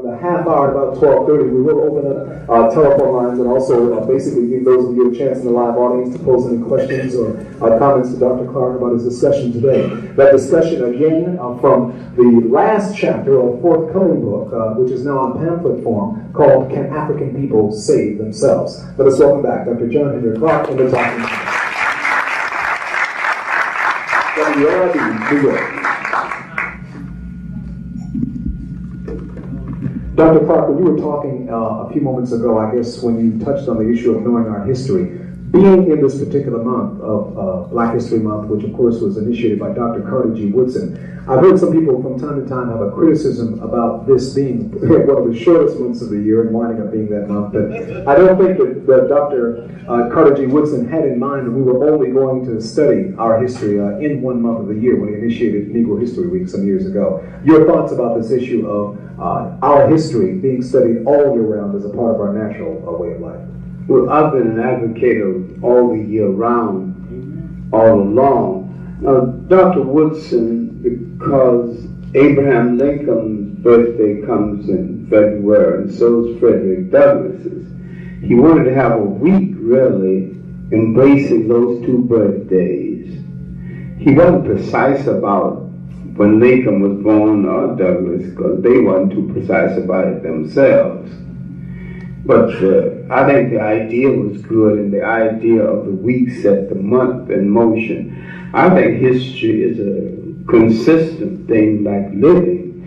around a half hour, about 12:30, we will open up telephone lines and also basically give those of you a chance in the live audience to pose any questions or comments to Dr. Clarke about his discussion today. That discussion, again, from the last chapter of a forthcoming book, which is now on pamphlet form, called Can African People Save Themselves? Let us welcome back Dr. John Henrik Clarke in the talking WLIB, New York. Dr. Clarke, when you were talking a few moments ago, I guess when you touched on the issue of knowing our history, being in this particular month of Black History Month, which of course was initiated by Dr. Carter G. Woodson, I've heard some people from time to time have a criticism about this being one of the shortest months of the year and winding up being that month. But I don't think that Dr. Carter G. Woodson had in mind that we were only going to study our history in 1 month of the year when he initiated Negro History Week some years ago. Your thoughts about this issue of our history being studied all year round as a part of our natural way of life? Well, I've been an advocate all the year round, all along. Dr. Woodson, because Abraham Lincoln's birthday comes in February, and so is Frederick Douglass's, he wanted to have a week, really, embracing those two birthdays. He wasn't precise about when Lincoln was born or Douglas, because they weren't too precise about it themselves. But I think the idea was good, and the idea of the week set the month in motion. I think history is a consistent thing like living,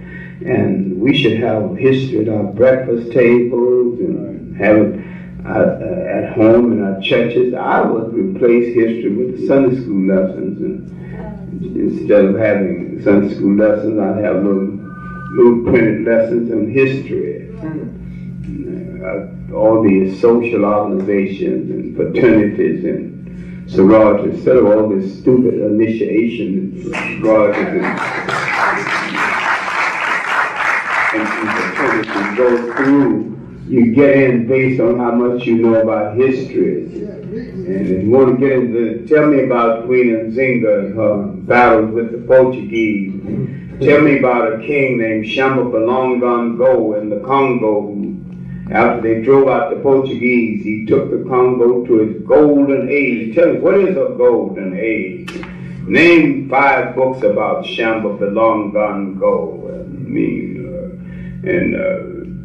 and we should have history at our breakfast tables and have it at home in our churches. I would replace history with the Sunday school lessons, and instead of having Sunday school lessons, I'd have little printed lessons on history. All these social organizations and fraternities and sororities, instead of all this stupid initiation and sororities and fraternities go through, you get in based on how much you know about history. And if you want to get into, tell me about Queen Nzinga and her battles with the Portuguese. Tell me about a king named Shamba Balongongo in the Congo. After they drove out the Portuguese, he took the Congo to its golden age. Tell me, what is a golden age? Name 5 books about Shamba Balongongo.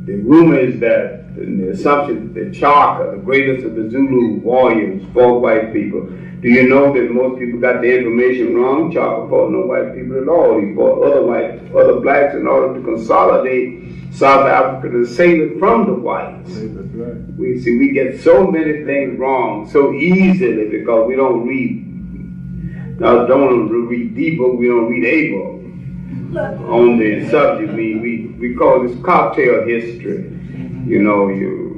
The rumor is that, and the assumption that Chaka, the greatest of the Zulu warriors, fought white people. Do you know that most people got the information wrong? Chaka fought no white people at all. He fought other blacks in order to consolidate South Africa to save it from the whites. That's right. We get so many things wrong so easily because we don't read. Now, don't read the book, we don't read a book on the subject. We call this cocktail history. You know, your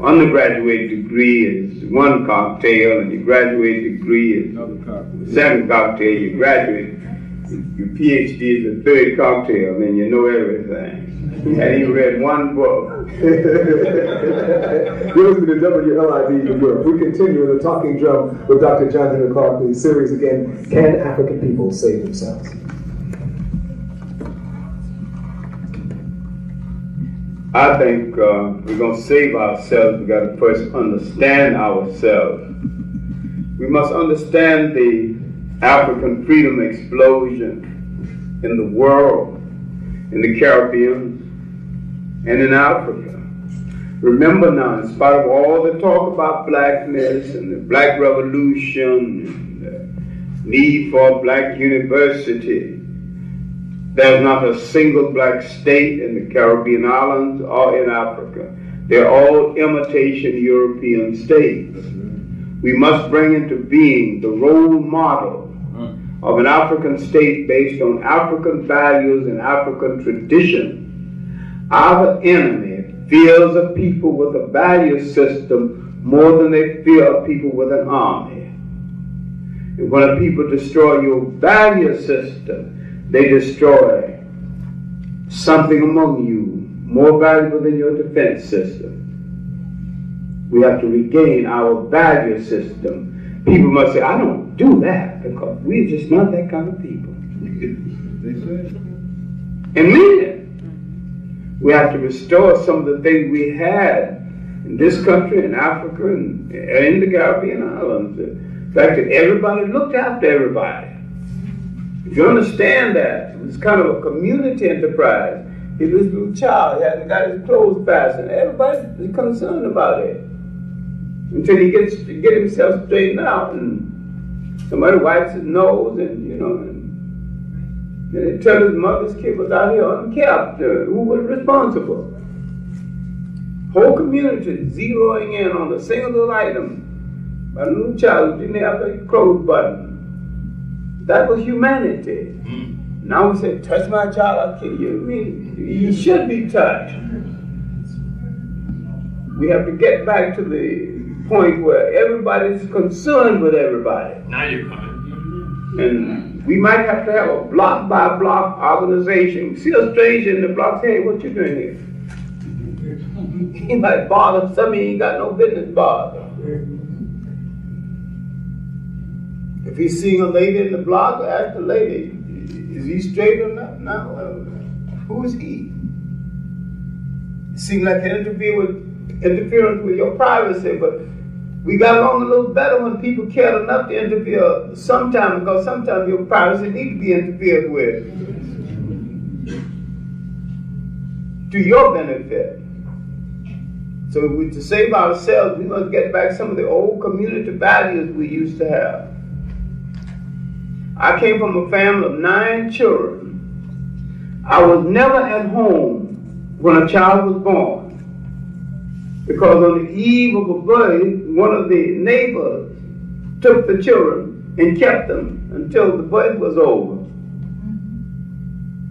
undergraduate degree is one cocktail, and your graduate degree is the second cocktail. You graduate, your PhD is the third cocktail, and then you know everything. And he read one book. You're listening to WLIB New York. We continue in the Talking Drum with Dr. John Henrik Clarke. The series again, Can African People Save Themselves? I think we're going to save ourselves. We've got to first understand ourselves. We must understand the African freedom explosion in the world, in the Caribbean, and in Africa. Remember now, in spite of all the talk about blackness and the black revolution, and the need for a black university, there's not a single black state in the Caribbean islands or in Africa. They're all imitation European states. We must bring into being the role model of an African state based on African values and African tradition. Our enemy fears a people with a value system more than they fear a people with an army. And when a people destroy your value system, they destroy something among you more valuable than your defense system. We have to regain our value system. People must say, I don't do that because we're just not that kind of people. They say. And mean it. We have to restore some of the things we had in this country, in Africa, and in the Caribbean islands. The fact that everybody looked after everybody. If you understand that, it was kind of a community enterprise. He was a little child, he hadn't got his clothes fastened. Everybody was concerned about it. Until he gets to get himself straightened out, and somebody wipes his nose, and and they tell his mother's kid was out here unkept. Who was responsible? Whole community zeroing in on a single little item. A little child who didn't have a clothes button. That was humanity. Now we say, touch my child, I'll kill you. I mean, you should be touched. We have to get back to the point where everybody's concerned with everybody. Now you're coming. And we might have to have a block by block organization. See a stranger in the block, say, hey, what you doing here? He might bother something he ain't got no business bother. If he's seeing a lady in the block, ask the lady, is he straight or not? No. Who is he? It seems like an interference with your privacy, but we got along a little better when people cared enough to interfere sometimes, because sometimes your privacy needs to be interfered with to your benefit. So to save ourselves, we must get back some of the old community values we used to have. I came from a family of 9 children. I was never at home when a child was born, because on the eve of a birth, one of the neighbors took the children and kept them until the birth was over.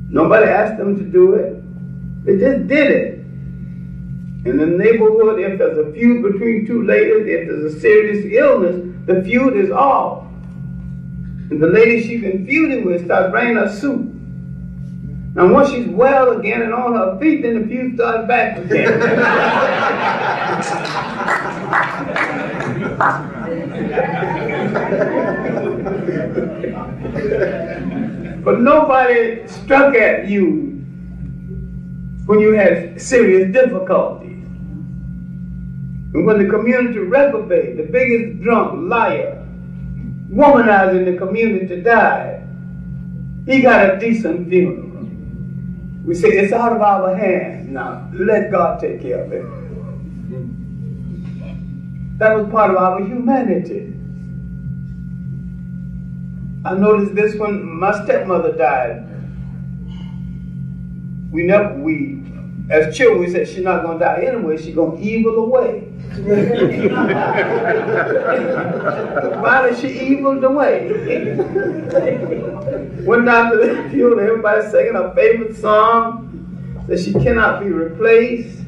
Nobody asked them to do it. They just did it. In the neighborhood, if there's a feud between 2 ladies, if there's a serious illness, the feud is off. And the lady she's been feuding with starts bringing her soup. Now once she's well again and on her feet, then the feud starts back again. But nobody struck at you when you had serious difficulties. And when the community reprobate, the biggest drunk, liar, womanizing the community died, he got a decent funeral. We say, it's out of our hands now. Let God take care of it. That was part of our humanity. I noticed this when my stepmother died. As children, we said, she's not going to die anyway, she's going to evil away. Why did she evil away? Went down to the funeral, everybody singing her favorite song, that she cannot be replaced.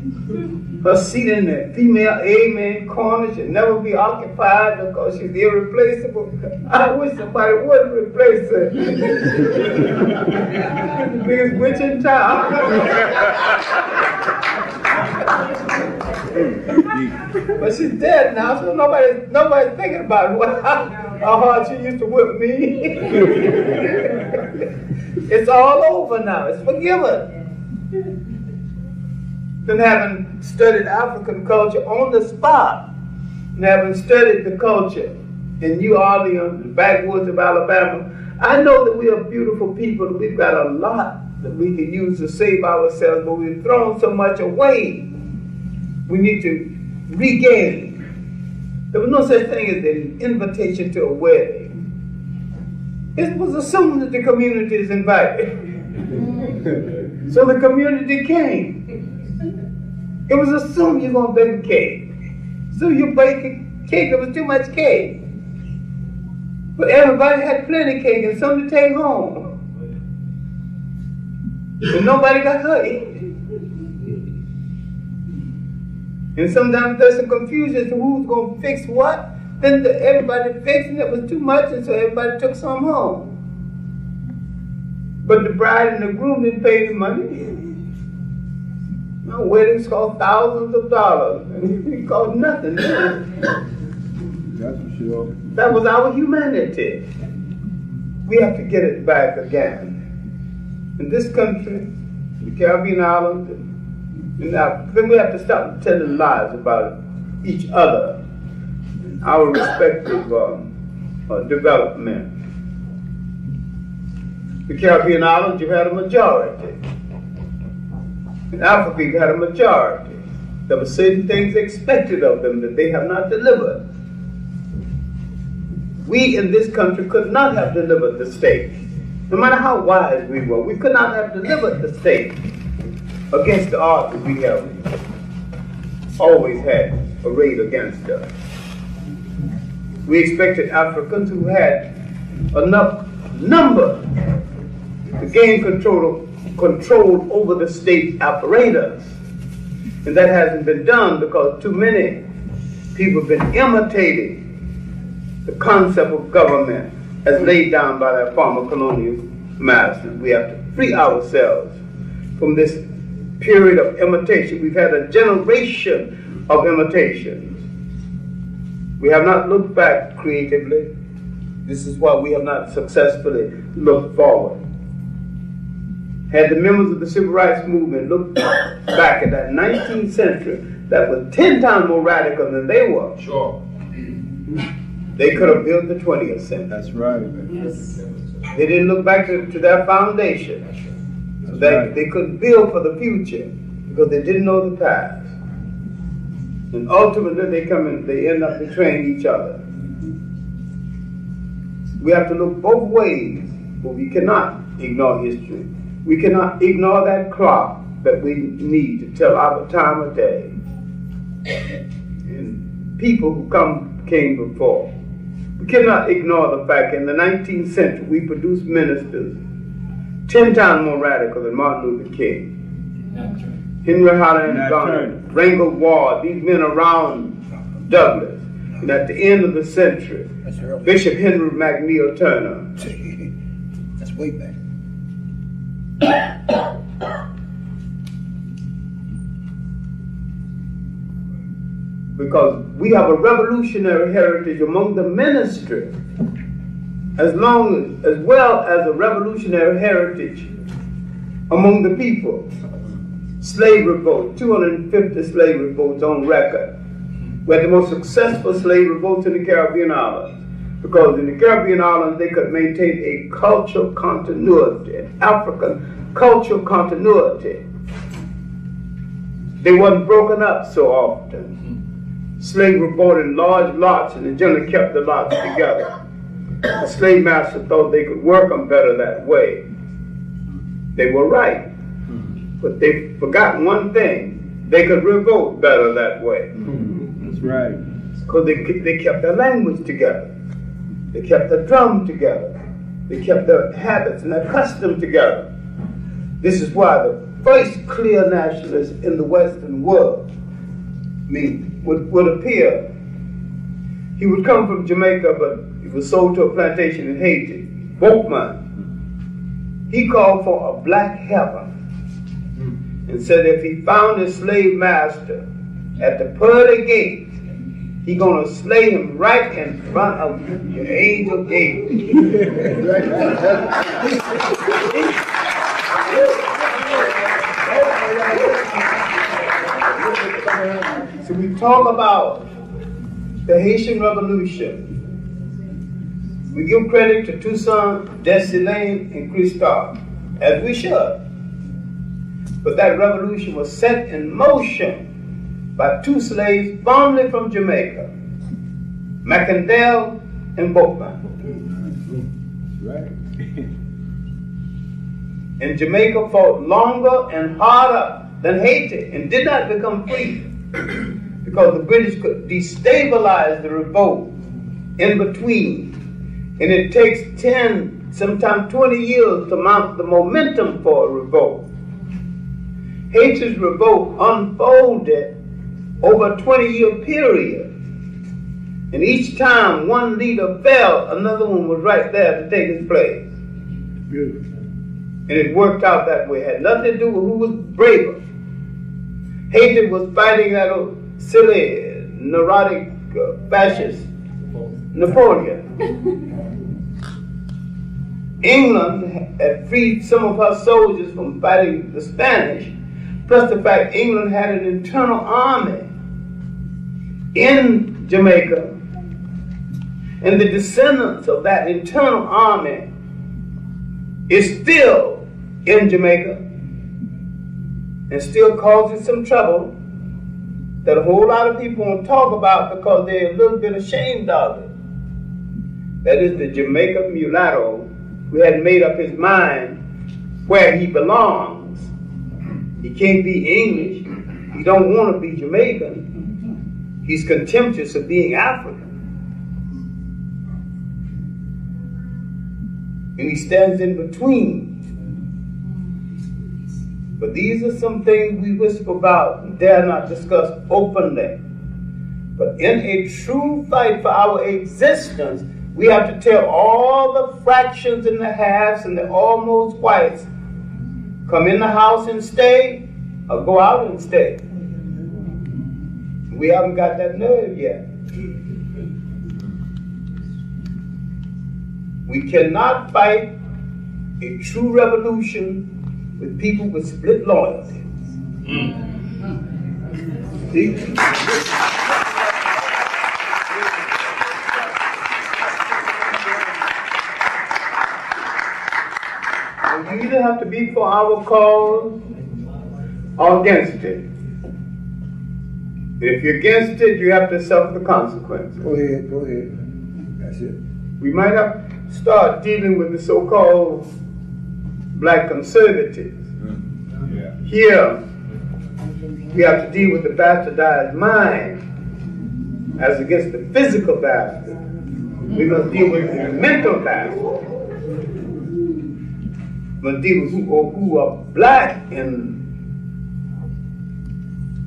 Her seat in the female amen corner should never be occupied because she's irreplaceable. I wish somebody would replace her. The biggest witch in town. But she's dead now, so nobody's thinking about how hard she used to whip me. It's all over now. It's forgiven. Then having studied African culture on the spot, and having studied the culture in New Orleans, the backwoods of Alabama, I know that we are beautiful people, and we've got a lot that we can use to save ourselves, but we've thrown so much away. We need to regain. There was no such thing as an invitation to a wedding. It was assumed that the community is invited. So the community came. It was assumed you're going to bake a cake. So you bake a cake, there was too much cake. But everybody had plenty of cake and some to take home. And nobody got hurt. And sometimes there's some confusion as to who's going to fix what. Then everybody fixed and it was too much, and so everybody took some home. But the bride and the groom didn't pay the money. My weddings cost thousands of dollars, and it cost nothing. That's for sure. That was our humanity. We have to get it back again. In this country, the Caribbean islands, Now, then we have to stop telling lies about each other, our respective development. The Caribbean islands, you had a majority. In Africa, you had a majority. There were certain things expected of them that they have not delivered. We in this country could not have delivered the state. No matter how wise we were, we could not have delivered the state against the odds that we have always had arrayed against us. We expected Africans who had enough number to gain control over the state apparatus. And that hasn't been done because too many people have been imitating the concept of government as laid down by their former colonial masters. We have to free ourselves from this period of imitation. We've had a generation of imitations. We have not looked back creatively. This is why we have not successfully looked forward. Had the members of the Civil Rights Movement looked back at that 19th century, that was 10 times more radical than they were. Sure. They could have built the 20th century. That's right. Yes. They didn't look back to their foundation. They couldn't build for the future because they didn't know the past. And ultimately they end up betraying each other. We have to look both ways, but we cannot ignore history. We cannot ignore that clock that we need to tell our time of day. And people who came before. We cannot ignore the fact in the 19th century we produced ministers 10 times more radical than Martin Luther King. Henry Clarke, Rangel Ward, these men around Douglas. And at the end of the century, Bishop Henry McNeil Turner. That's way back. Because we have a revolutionary heritage among the ministry, as well as a revolutionary heritage among the people. Slave revolt, 250 slave revolts on record. We had the most successful slave revolts in the Caribbean islands, because in the Caribbean islands they could maintain a cultural continuity, an African cultural continuity. They wasn't broken up so often. Slaves were bought in large lots, and they generally kept the lots together. The slave master thought they could work them better that way. They were right, but they forgot one thing: they could revolt better that way. That's right. Because they kept their language together, they kept their drum together, they kept their habits and their custom together. This is why the first clear nationalist in the Western world would appear. He would come from Jamaica, but he was sold to a plantation in Haiti. Boatman. He called for a black heaven and said if he found his slave master at the pearly gate, he gonna slay him right in front of the angel gate. So we talk about the Haitian Revolution. We give credit to Toussaint, Dessalines, and Christophe, as we should. But that revolution was set in motion by two slaves formerly from Jamaica, Macandel and Boatman. Right. And Jamaica fought longer and harder than Haiti and did not become free because the British could destabilize the revolt in between. And it takes 10, sometimes 20 years to mount the momentum for a revolt. Haiti's revolt unfolded over a 20-year period. And each time one leader fell, another one was right there to take his place. Beautiful. And it worked out that way. It had nothing to do with who was braver. Haiti was fighting that old silly, neurotic, fascist Napoleon. England had freed some of her soldiers from fighting the Spanish, plus the fact England had an internal army in Jamaica, and the descendants of that internal army is still in Jamaica and still causes some trouble that a whole lot of people won't talk about because they're a little bit ashamed of it. That is the Jamaican mulatto who had made up his mind where he belongs. He can't be English. He don't want to be Jamaican. He's contemptuous of being African. And he stands in between. But these are some things we whisper about and dare not discuss openly. But in a true fight for our existence, we have to tell all the fractions and the halves and the almost whites, come in the house and stay, or go out and stay. We haven't got that nerve yet. We cannot fight a true revolution with people with split loyalty. See? You either have to be for our cause or against it. If you're against it, you have to suffer the consequences. Go ahead, go ahead. That's it. We might have to start dealing with the so-called black conservatives. Yeah. Here, we have to deal with the bastardized mind as against the physical bastard. We must deal with the mental bastard. We must deal with who are black and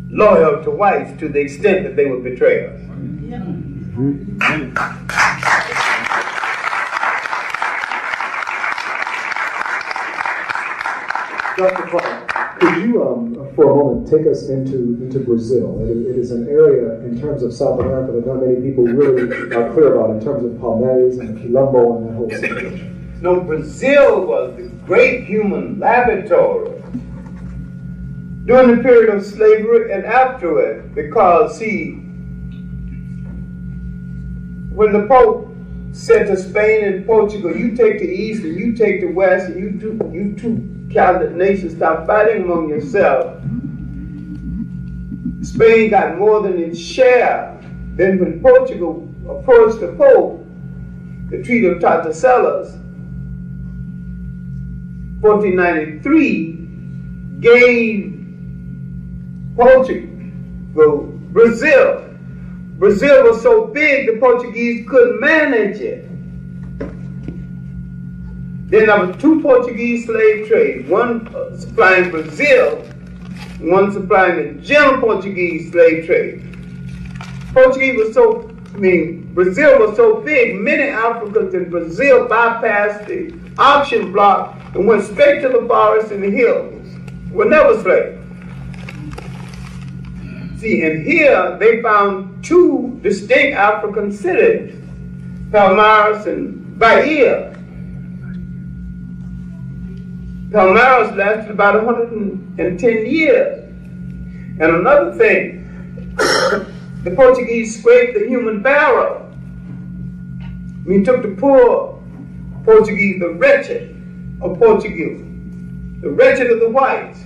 loyal to whites to the extent that they would betray us. Dr. Clarke, could you, for a moment, take us into Brazil? It is an area in terms of South America that not many people really are clear about in terms of Palmares and Quilombo and that whole situation. No, Brazil was the great human laboratory during the period of slavery and after it, because, see, when the Pope said to Spain and Portugal, you take the East and you take the West, and you two Catholic nations stop fighting among yourselves, Spain got more than its share. Then when Portugal approached the Pope, the Treaty of Tordesillas, 1493, gave Portugal, Brazil. Brazil was so big the Portuguese couldn't manage it. Then there were two Portuguese slave trades, one supplying Brazil, and one supplying the general Portuguese slave trade. Brazil was so big, many Africans in Brazil bypassed the auction block and went straight to the forest and the hills. Were never slaves. See, and here they found two distinct African cities, Palmares and Bahia. Palmares lasted about 110 years. And another thing, the Portuguese scraped the human barrel. We took the poor Portuguese, the wretched of Portugal, the wretched of the whites.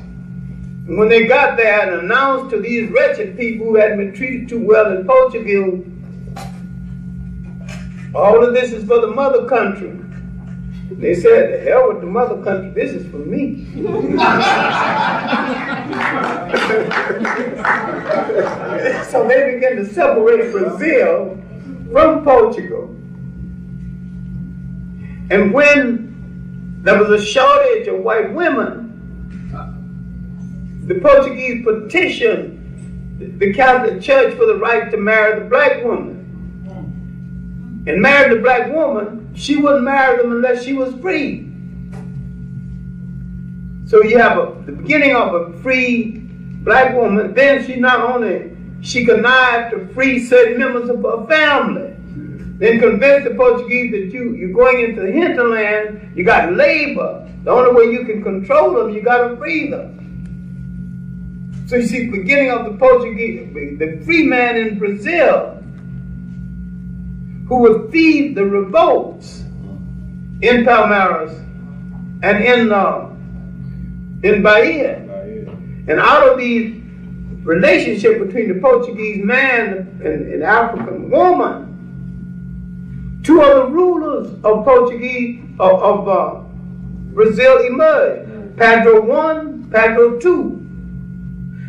And when they got there and announced to these wretched people who hadn't been treated too well in Portugal, all of this is for the mother country. They said, the hell with the mother country, this is for me. So they began to separate Brazil from Portugal. And when there was a shortage of white women, the Portuguese petitioned the Catholic Church for the right to marry the black woman. And married the black woman, she wouldn't marry them unless she was free. So you have the beginning of a free black woman, then she connived to free certain members of her family. Then convinced the Portuguese that you're going into the hinterland, you got labor. The only way you can control them, you got to free them. So you see, beginning of the Portuguese, the free man in Brazil, who would feed the revolts in Palmeiras and in Bahia. And out of the relationship between the Portuguese man and the African woman, two other rulers of Brazil emerged. Pedro I, Pedro II.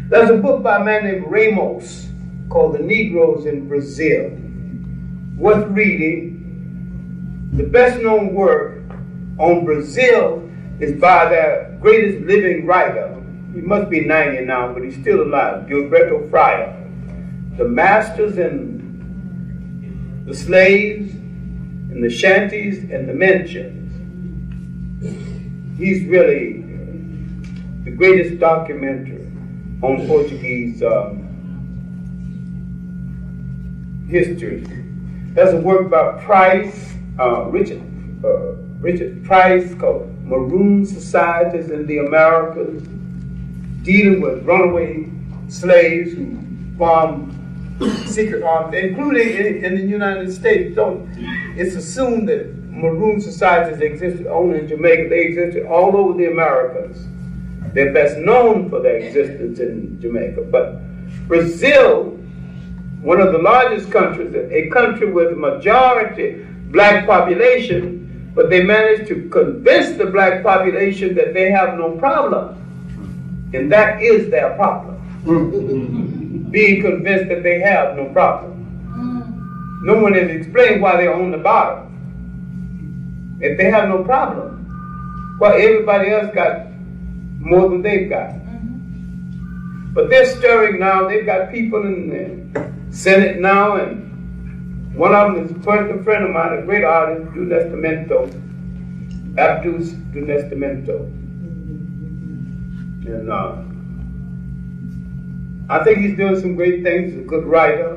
There's a book by a man named Ramos called The Negroes in Brazil. Worth reading. The best known work on Brazil is by their greatest living writer. He must be 90 now, but he's still alive, Gilberto Fryer. The masters and the slaves and the shanties and the mentions. He's really the greatest documentary on Portuguese history. There's a work by Price, Richard Price, called Maroon Societies in the Americas, dealing with runaway slaves who formed secret armies, including in the United States. So it's assumed that Maroon societies existed only in Jamaica. They existed all over the Americas. They're best known for their existence in Jamaica. But Brazil, one of the largest countries, a country with a majority black population, but they managed to convince the black population that they have no problem. And that is their problem. Being convinced that they have no problem. No one has explained why they're on the bottom. If they have no problem, well, everybody else got more than they've got. But they're stirring now. They've got people in the Senate now, and one of them is a personal friend of mine, a great artist, Do Nascimento, Abdus Do Nascimento. And I think he's doing some great things. He's a good writer.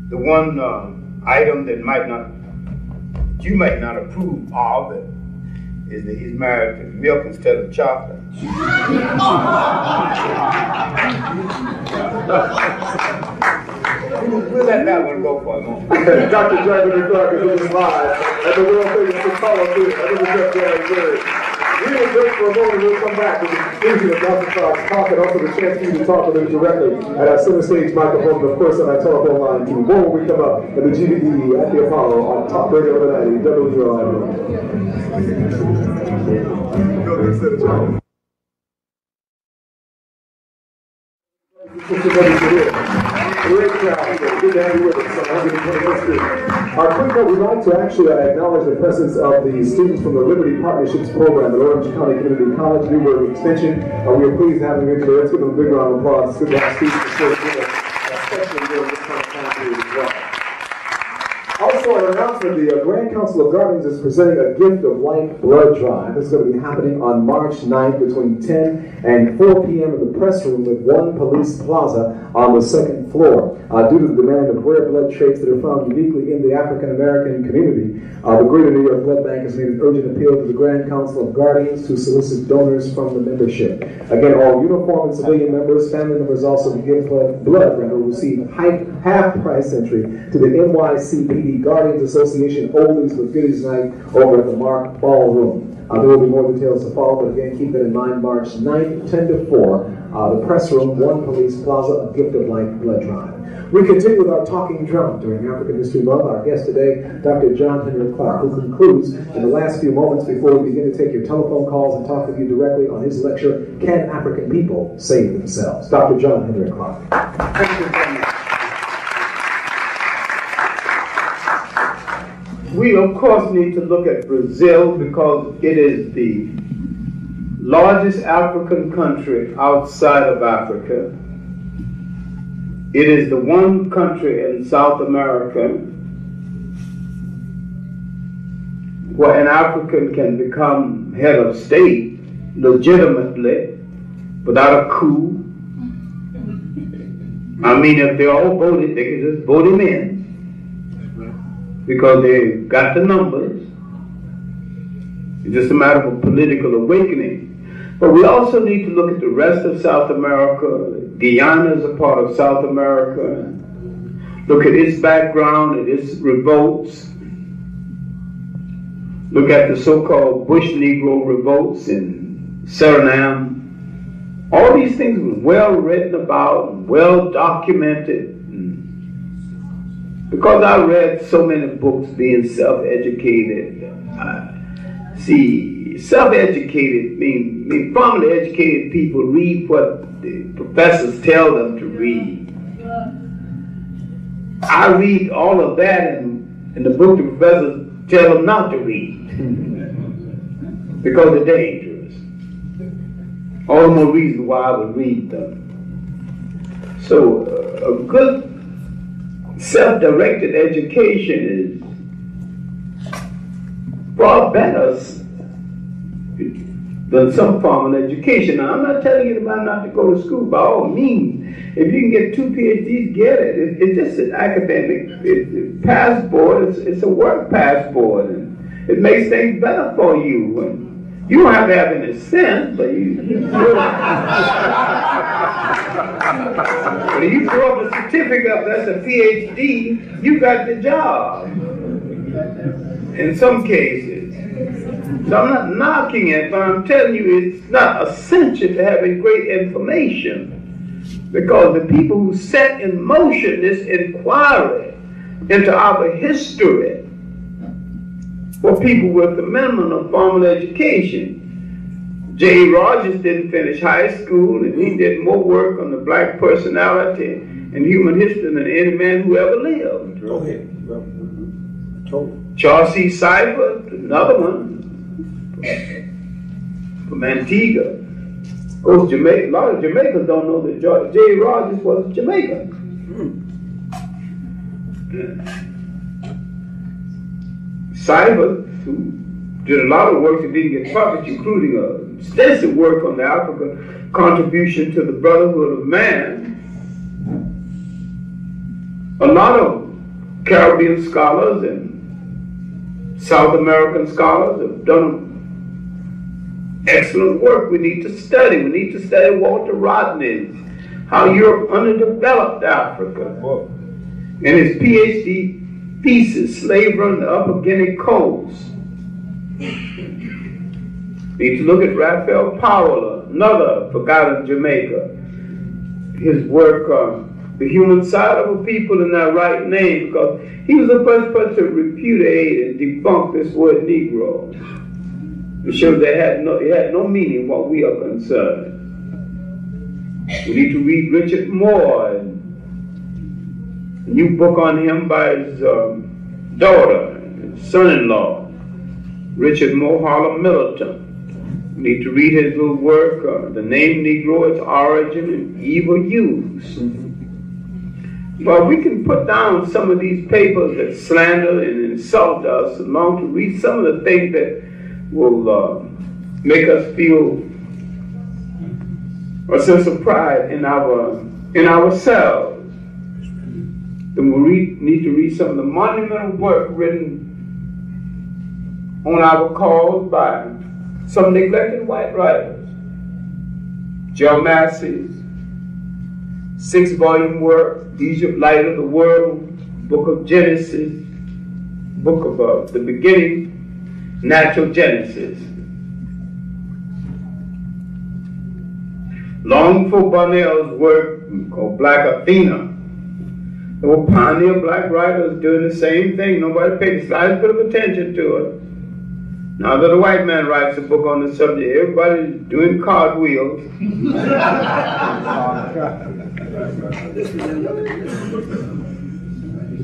The one item that you might not approve of is that he's married to milk instead of chocolate. We'll let that one go for a moment. Dr. Henrik Clarke is live at the world famous Colonial at the January. We will break for a moment. We'll come back with the conclusion of Dr. Clarke's talk and also the chance for you to talk with him directly at our center stage microphone and of course on our telephone line too. When we come up at the GBE at the Apollo on Top Radio of the 90 WLIB. Great crowd. Good to have you with us. Our quick note, we'd like to actually acknowledge the presence of the students from the Liberty Partnerships Program at Orange County Community College, Newburgh Extension. We are pleased to have them here today. Let's give them a big round of applause. It's good to have students especially during this kind of time period as well. Also, an announcement, the Grand Council of Guardians is presenting a Gift of Life blood drive. This is going to be happening on March 9th between 10 and 4 p.m. in the press room at One Police Plaza on the second floor. Due to the demand of rare blood traits that are found uniquely in the African-American community, the Greater New York Blood Bank has made an urgent appeal to the Grand Council of Guardians to solicit donors from the membership. Again, all uniform and civilian members, family members also who give blood will receive half-price entry to the NYCPD Guardians Association Oldies with Goodies Night over at the Mark Ballroom. There will be more details to follow, but again, keep that in mind, March 9th, 10 to 4, the press room, One Police Plaza, a Gift of Life blood drive. We continue with our talking drum during African History Month. Our guest today, Dr. Henrik Clarke, who concludes in the last few moments before we begin to take your telephone calls and talk with you directly on his lecture, Can African People Save Themselves? Dr. Henrik Clarke. Thank you very much. We, of course, need to look at Brazil because it is the largest African country outside of Africa. It is the one country in South America where an African can become head of state legitimately without a coup. I mean, if they all voted, they could just vote him in, because they got the numbers. It's just a matter of a political awakening. But we also need to look at the rest of South America. Guyana is a part of South America. Look at its background and its revolts. Look at the so-called Bush Negro revolts in Suriname. All these things were well written about, well documented. Because I read so many books being self-educated, see, self-educated mean formally educated people read what the professors tell them to read. I read all of that in the book the professors tell them not to read because they're dangerous. All the more reason why I would read them. So a good self-directed education is far better than some form of education. Now, I'm not telling anybody not to go to school by all means. If you can get 2 PhDs, get it. It's just an academic passport. It's a work passport. And it makes things better for you. And you don't have to have any sense, but you when you throw up a certificate that's a PhD, you got the job. In some cases. So I'm not knocking it, but I'm telling you it's not essential to having great information. Because the people who set in motion this inquiry into our history were people with the minimum of formal education. J. Rogers didn't finish high school, and he did more work on the black personality and human history than any man who ever lived. Okay. Charles C. Seifert, another one, from Antigua. Of course, Jamaica, a lot of Jamaicans don't know that J. Rogers was Jamaican. Seifert, who did a lot of work that didn't get published, including extensive work on the African contribution to the brotherhood of man. A lot of Caribbean scholars and South American scholars have done excellent work. We need to study. We need to study Walter Rodney's How Europe Underdeveloped Africa. And his PhD thesis, Slavery on the Upper Guinea Coast. We need to look at Raphael Powell, another forgotten Jamaica. His work on the human side of a people in their right name, because he was the first person to repudiate and debunk this word Negro. To show that it had no meaning what we are concerned. We need to read Richard Moore, a new book on him by his daughter, his son-in-law, Richard Moore, Harlem Militant. We need to read his little work, The Name Negro, Its Origin and Evil Use. Well, we can put down some of these papers that slander and insult us, along to read some of the things that will make us feel a sense of pride in ourselves. Then we need to read some of the monumental work written on our cause by some neglected white writers. Joe Massey's 6-volume work, Egypt, Light of the World, Book of Genesis, Book of the Beginning, Natural Genesis. Long before Bonnell's work called Black Athena, there were pioneer black writers doing the same thing. Nobody paid the slightest bit of attention to it. Now that a white man writes a book on the subject, everybody's doing cartwheels.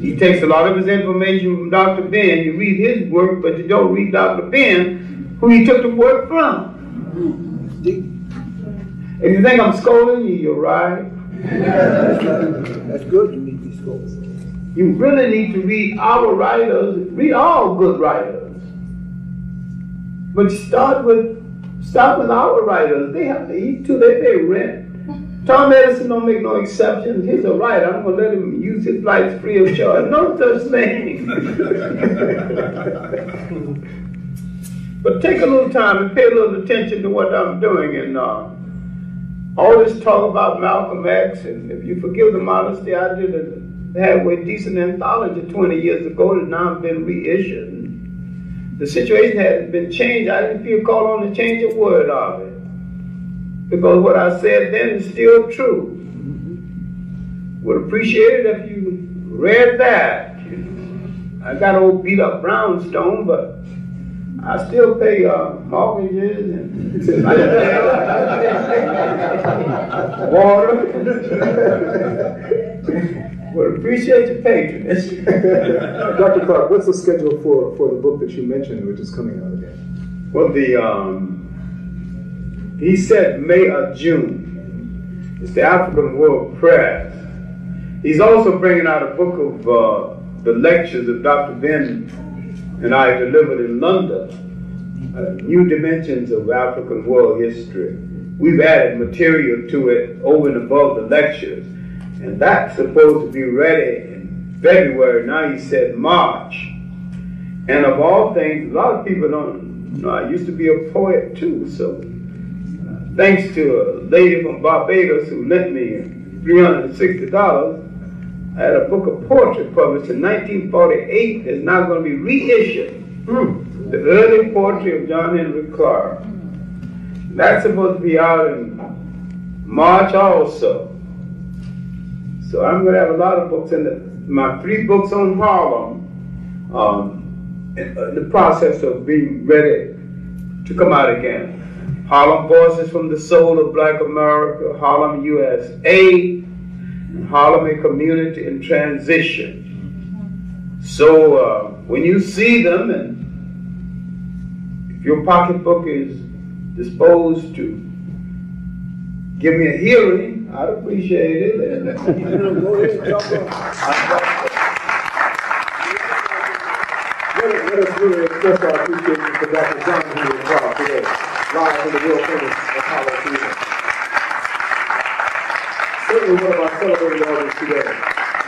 He takes a lot of his information from Dr. Ben. You read his work, but you don't read Dr. Ben, who he took the work from. If you think I'm scolding you, you're right. That's good, you need to be scolded. You really need to read our writers, read all good writers. But start with our writers. They have to eat too, they pay rent. Tom Edison don't make no exceptions. He's a writer. I'm going to let him use his rights free of charge. No such thing. But take a little time and pay a little attention to what I'm doing. And all this talk about Malcolm X, and if you forgive the modesty, I did a halfway decent anthology 20 years ago that now has been reissued. The situation hadn't been changed. I didn't feel called on to change a word of it, because what I said then is still true. Would appreciate it if you read that. I got an old beat up brownstone, but I still pay mortgages and water. Would appreciate your patronage. Dr. Clarke, what's the schedule for the book that you mentioned, which is coming out again? Well, he said May or June. It's the African World Press. He's also bringing out a book of the lectures that Dr. Ben and I delivered in London, New Dimensions of African World History. We've added material to it over and above the lectures, and that's supposed to be ready in February. Now he said March. And of all things, a lot of people don't know, I used to be a poet too, so thanks to a lady from Barbados who lent me $360, I had a book of poetry published in 1948 that's now going to be reissued. The early poetry of John Henrik Clarke. That's supposed to be out in March also. So I'm going to have a lot of books in my 3 books on Harlem, in the process of being ready to come out again. Harlem Voices from the Soul of Black America, Harlem USA, Harlem a Community in Transition. So when you see them, and if your pocketbook is disposed to give me a hearing, I'd appreciate it. And, Go ahead and jump on. Let us really express our appreciation for Dr. John Henrik Clarke today, live in the world famous Apollo Theater. Certainly one of our celebrated artists today.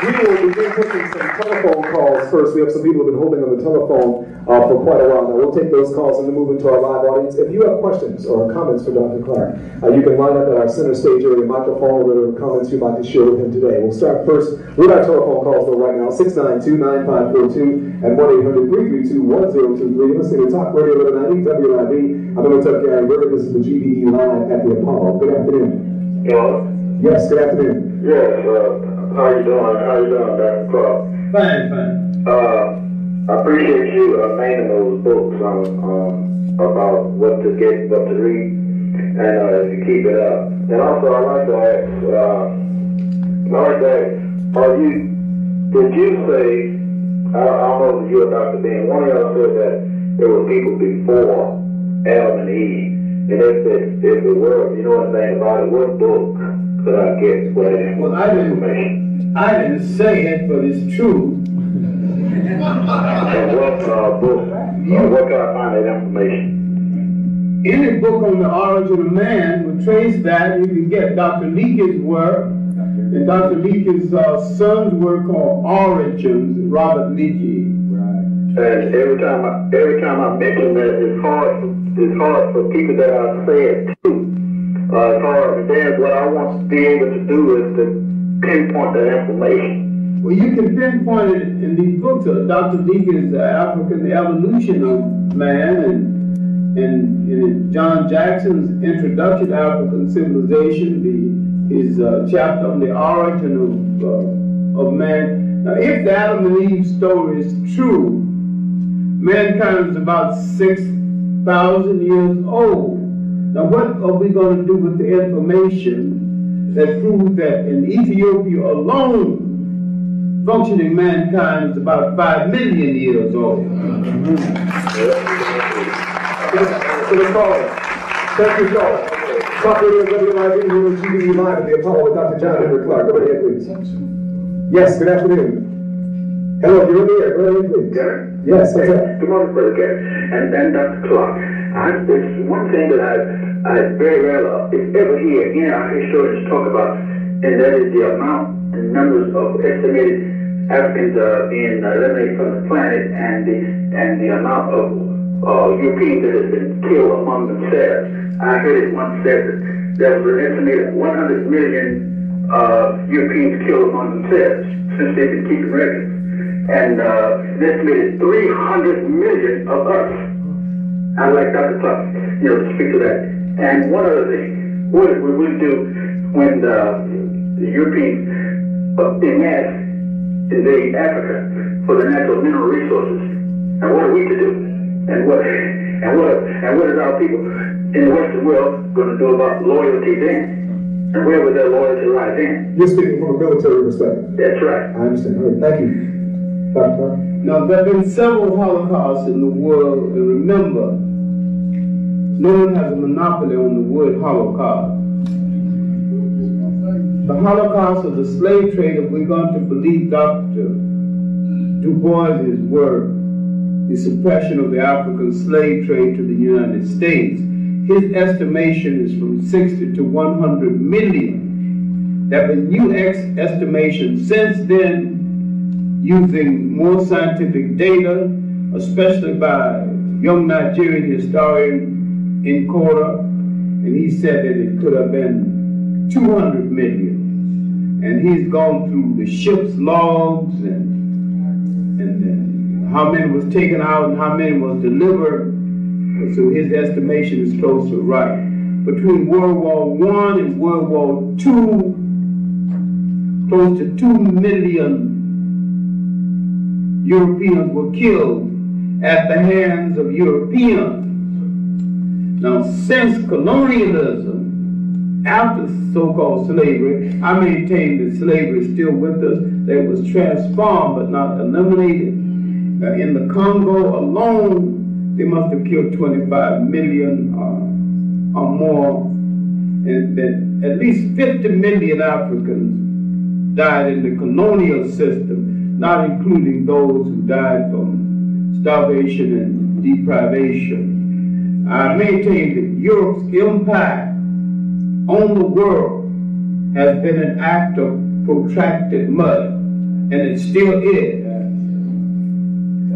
We will begin taking some telephone calls first. We have some people who have been holding on the telephone for quite a while now. We'll take those calls and then move into our live audience. If you have questions or comments for Dr. Clarke, you can line up at our center stage area microphone with whatever comments you'd like to share with him today. We'll start first with our telephone calls though right now, 692-9542 and 1-800-332-1023. Listening to Talk Radio 1190 WLIB. I'm going to tell Gary Berger. This is the GBE live at the Apollo. Good afternoon. Hello? Yes, good afternoon. Yes, how you doing? How you doing, Dr. Clarke? Fine. I appreciate you naming those books about what to get, what to read, and to keep it up. And also, I'd like to ask, did you say, I don't know if you or Dr. Ben, one of y'all said that there were people before Adam and Eve, and if it were, you know anything about it, what book could I get for that information? Well, I didn't say it, but it's true. And what book, where can I find that information? Any book on the origin of man would trace that. You can get Dr. Leake's work, and Dr. Leake's son's work called Origins, Robert Leakey. And every time I mention that, it's hard for people that I say it to. It's hard, and then what I want to be able to do is to pinpoint that information. Well, you can pinpoint it in these books. Dr. Leakey's African Evolution of Man, and John Jackson's Introduction to African Civilization, his chapter on the origin of man. Now, if the Adam and Eve story is true, mankind is about 6,000 years old. Now, what are we going to do with the information that proves that in Ethiopia alone, functioning mankind is about 5 million years old? So the caller. Thank you, caller. Talk Radio WLIB here with GBE Live at the Apollo with Dr. John Henrik Clarke. Go ahead, please. Yes, good afternoon. Hello, you're in the air. Go ahead, please. Gary? Yes, what's up? Good morning, Brother Gary. And Dr. Clarke. There's one thing that I very rarely, if ever hear, again, I hear historians talk about, and that is the amount, the numbers of estimated Africans being eliminated from the planet, and the amount of Europeans that have been killed among themselves. I heard it once said that there was an estimated 100 million Europeans killed among themselves since they've been keeping records. And an estimated 300 million of us. I'd like Dr. Clarke, to speak to that. And one other thing, what we would do when the Europeans en masse invade Africa for the natural mineral resources, and what are we to do? And what is our people in the Western world going to do about loyalty then? And where would their loyalty lie then? You're speaking from a military perspective. That's right. I understand. All right. Thank you. Dr. Clarke? Now, there have been several Holocausts in the world, and remember, no one has a monopoly on the word Holocaust. The Holocaust of the slave trade, if we're going to believe Dr. Du Bois's work, the suppression of the African slave trade to the United States, his estimation is from 60 to 100 million. There have been new estimations since then, using more scientific data, especially by young Nigerian historian Nkora, and he said that it could have been 200 million. And he's gone through the ship's logs and how many was taken out and how many was delivered. So his estimation is close to right. Between World War I and World War II, close to 2 million Europeans were killed at the hands of Europeans. Now, since colonialism, after so-called slavery, I maintain that slavery is still with us. That it was transformed but not eliminated. In the Congo alone, they must have killed 25 million or more, and that at least 50 million Africans died in the colonial system, not including those who died from starvation and deprivation. I maintain that Europe's impact on the world has been an act of protracted murder, and it still is.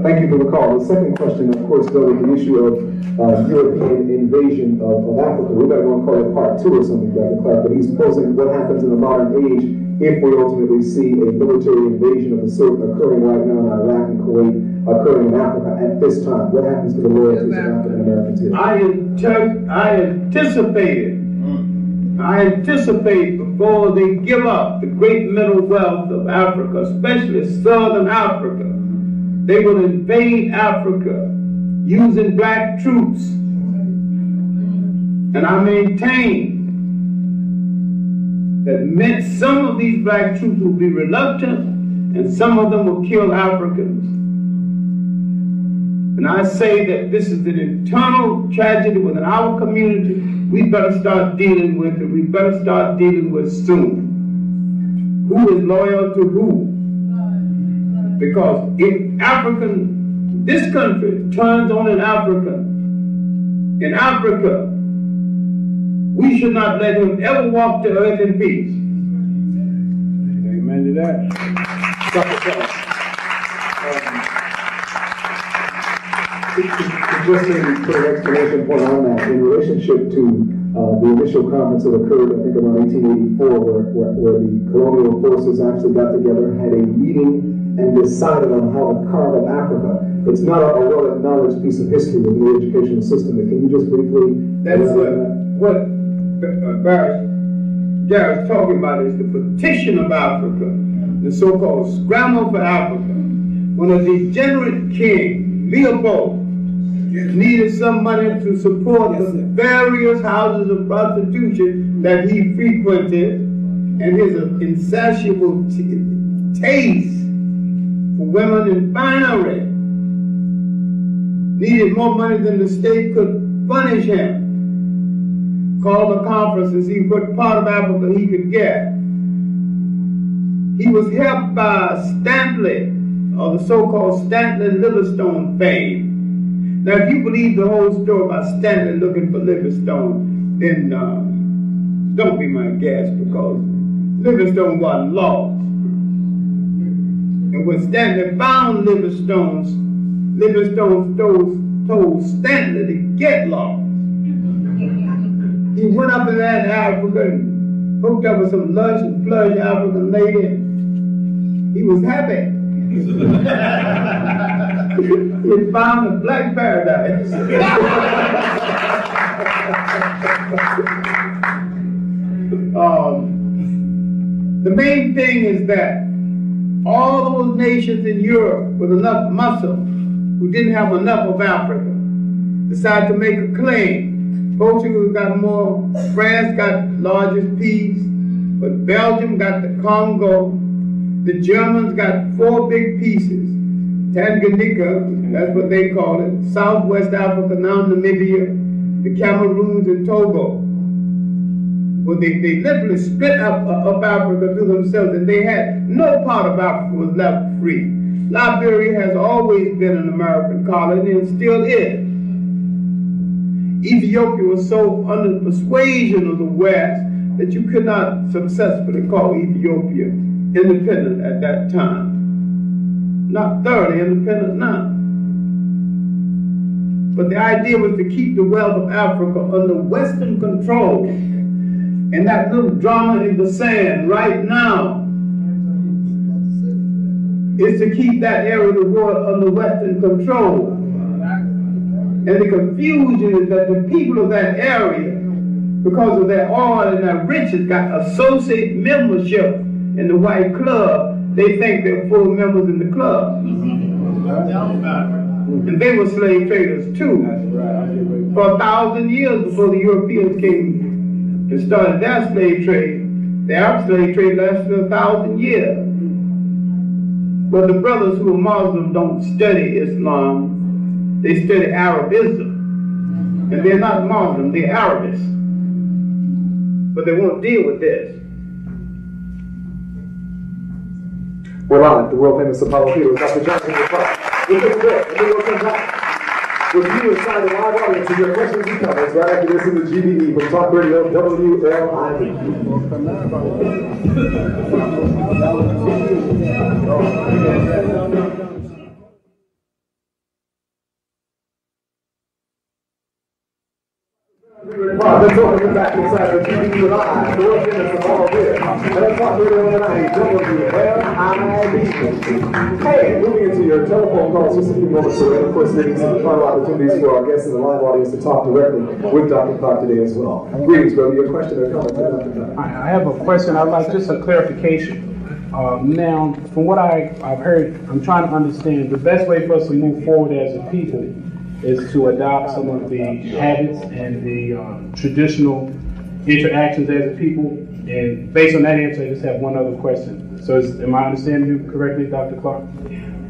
Thank you for the call. The second question, of course, goes with the issue of European invasion of Africa. We better go and call it part 2 or something, Dr. Clarke, but he's posing what happens in the modern age if we ultimately see a military invasion of the sort occurring right now in Iraq and Kuwait, occurring in Africa at this time. What happens to the loyalties of African Americans here? I anticipate before they give up the great mineral wealth of Africa, especially Southern Africa, they will invade Africa using black troops. And I maintain that some of these black troops will be reluctant and some of them will kill Africans. And I say that this is an internal tragedy within our community. We better start dealing with it. We better start dealing with soon. Who is loyal to who? Because if this country turns on an African in Africa, we should not let him ever walk the earth in peace. Amen to that. Just to put an exclamation point on that, in relationship to the initial conference that occurred, I think around 1884, where the colonial forces actually got together, had a meeting, and decided on how to carve up Africa. It's not a well-acknowledged piece of history within the educational system, but can you just briefly... That's what Garrett's talking about is the partition of Africa, the so-called scramble for Africa. When a degenerate king, Leopold, needed some money to support the various houses of prostitution that he frequented, and his insatiable taste for women in finery, needed more money than the state could furnish him. Called a conference to see what part of Africa he could get. He was helped by Stanley, or the so-called Stanley-Livingstone fame. Now, if you believe the whole story about Stanley looking for Livingstone, then don't be my guest, because Livingstone wasn't lost. And when Stanley found Livingstone stole told Stanley to get lost. He went up in that Africa and hooked up with some lush and flush African lady. He was happy. He found a black paradise. The main thing is that all those nations in Europe with enough muscle who didn't have enough of Africa decided to make a claim. Portugal got more, France got largest piece, but Belgium got the Congo. The Germans got 4 big pieces. Tanganyika, that's what they call it, Southwest Africa, now Namibia, the Cameroons and Togo. Well, they literally split up Africa to themselves, and they had no part of Africa was left free. Liberia has always been an American colony and still is. Ethiopia was so under persuasion of the West that you could not successfully call Ethiopia independent at that time. Not thoroughly independent now. But the idea was to keep the wealth of Africa under Western control. And that little drama in the sand right now is to keep that area of the world under Western control. And the confusion is that the people of that area, because of their oil and their riches, got associate membership in the white club. They think they're full members in the club. And they were slave traders too. For 1,000 years before the Europeans came and started their slave trade. The Arab slave trade lasted 1,000 years. But the brothers who are Muslim don't study Islam. They study Arabism. And they're not Muslim, they're Arabists. But they won't deal with this. We're on the world famous Apollo Theater with Dr. Johnson. We'll take a break, and then we'll come back with you inside the live audience with your questions and comments right after this in the GBE from Talk Radio WLIB. Let's welcome back inside the GBE Live, the world famous Apollo Theater. And let's talk Radio NYC WLIB. Hey, moving into your telephone calls just a few moments away. Of course, giving some final opportunities for our guests in the live audience to talk directly with Dr. Clarke today as well. Greetings, brother. Your question or comment to Dr. Clarke? I have a question. I'd like just a clarification. Now, from what I've heard, I'm trying to understand the best way for us to move forward as a people is to adopt some of the habits and the traditional interactions as a people. And based on that answer, I just have one other question. So am I understanding you correctly, Dr. Clarke?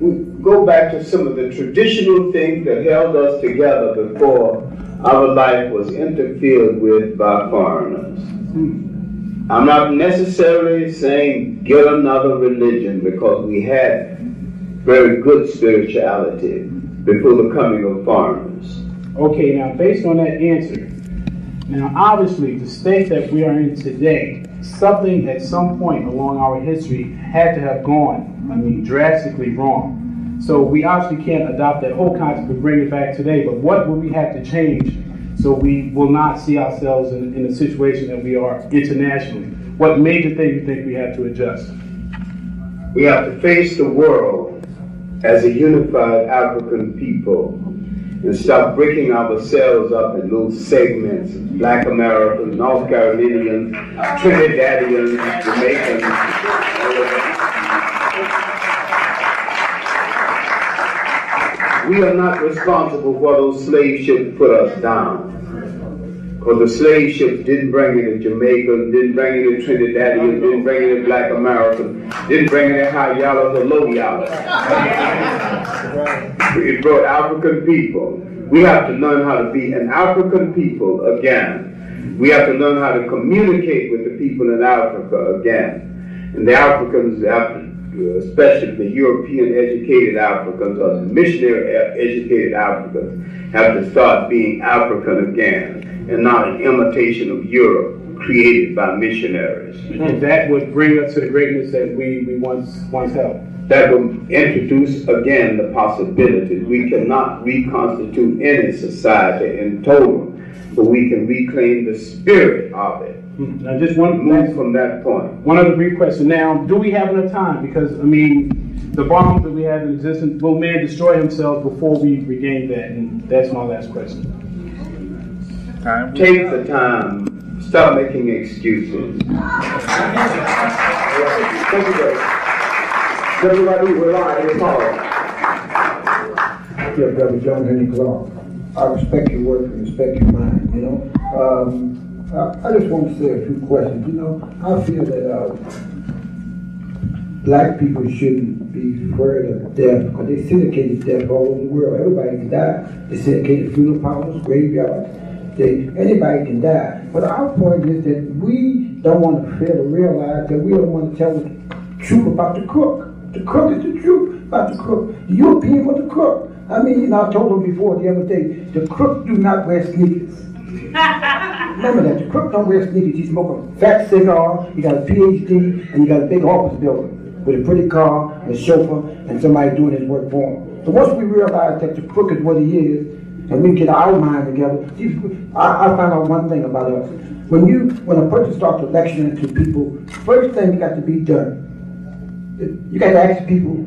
We go back to some of the traditional things that held us together before our life was interfered with by foreigners. I'm not necessarily saying get another religion, because we had very good spirituality before the coming of foreigners. Okay, now based on that answer, now obviously the state that we are in today, something at some point along our history had to have gone, drastically wrong. So we obviously can't adopt that whole concept and bring it back today, but what will we have to change so we will not see ourselves in a situation that we are internationally? What major thing do you think we have to adjust? We have to face the world as a unified African people and stop breaking ourselves up in little segments, Black Americans, North Carolinians, Trinidadians, Jamaicans. We are not responsible for those slave ships put us down. Because the slave ships didn't bring in the Jamaicans, didn't bring in the Trinidadians, didn't bring in the Black Americans, didn't bring in the high yellows or low yellows. It brought African people. We have to learn how to be an African people again. We have to learn how to communicate with the people in Africa again. And the Africans, especially the European educated Africans or the missionary educated Africans, have to start being African again, and not an imitation of Europe created by missionaries. And that would bring us to the greatness that we once held. that will introduce again the possibility. We cannot reconstitute any society in total, but we can reclaim the spirit of it. I just want to move from that point. One other brief question. Now, do we have enough time? Because, I mean, the bombs that we have in existence, will man destroy himself before we regain that? And that's my last question. Take the time. Stop making excuses. Thank you, brother. Everybody, we're live in Apollo. Yeah, Brother John Henrik Clarke. I respect your work and respect your mind, you know. I just want to say a few questions. You know, I feel that black people shouldn't be afraid of death because they syndicated death all over the world. Everybody can die. They syndicated funeral parlors, graveyards. Anybody can die. But our point is that we don't want to fail to realize that we don't want to tell the truth about the crook. The crook is the truth about the crook. The European was the crook. I mean, you know, I told them before the other day, the crook do not wear sneakers. Remember that, the crook don't wear sneakers. He smoke a fat cigar, he got a PhD, and he got a big office building with a pretty car, and a chauffeur, and somebody doing his work for him. So once we realize that the crook is what he is, and we get our mind together, I found out one thing about us. When a person starts lecturing to people, first thing you got to be done, you got to ask people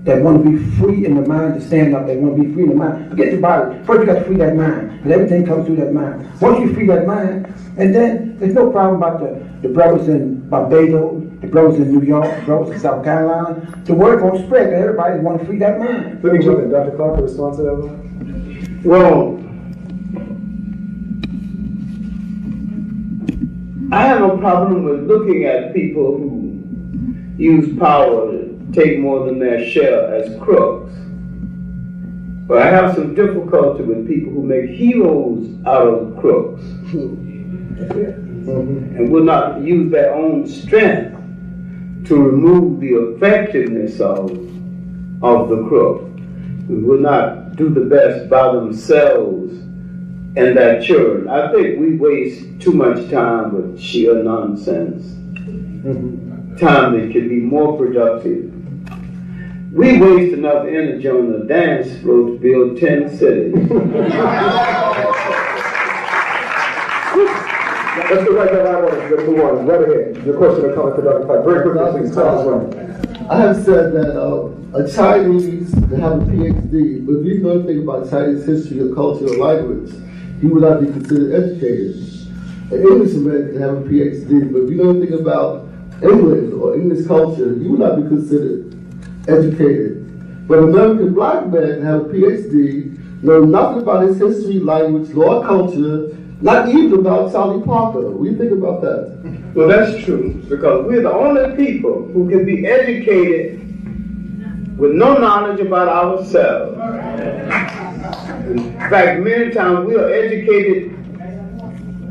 that want to be free in the mind to stand up, that want to be free in the mind. Forget your body. First you got to free that mind, because everything comes through that mind. Once you free that mind, and then there's no problem about the brothers in Barbados, the brothers in New York, the brothers in South Carolina. The word won't spread, because everybody want to free that mind. Let me jump in. Dr. Clarke, a response to that one? Well, I have no problem with looking at people who use power to take more than their share as crooks. But I have some difficulty with people who make heroes out of crooks and will not use their own strength to remove the effectiveness of the crook, who will not do the best by themselves and their children. I think we waste too much time with sheer nonsense. Time that could be more productive. We waste enough energy on the dance floor to build 10 cities. Let's go right there. I want to move on. Right ahead. Your question or comment for Dr. Clarke. Very quickly, please. Tell us when. I have said that a Chinese can have a PhD, but if you know anything about Chinese history or culture or language, he would not be considered educated. An Englishman can have a PhD, but if you know anything about English or English culture, you would not be considered educated. But an American black man can have a PhD, know nothing about his history, language, law, culture, not even about Charlie Parker. What do you think about that? Well, that's true, because we're the only people who can be educated with no knowledge about ourselves. In fact, many times we are educated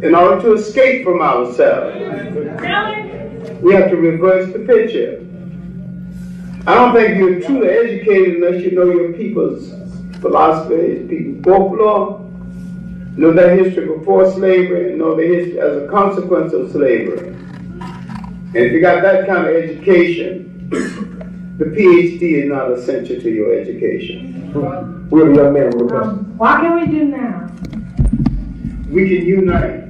in order to escape from ourselves. We have to reverse the picture. I don't think you're truly educated unless you know your people's philosophy, people's folklore, know their history before slavery, and know their history as a consequence of slavery. And if you got that kind of education, the PhD is not essential to your education. We have a young man with a question. What can we do now? We can unite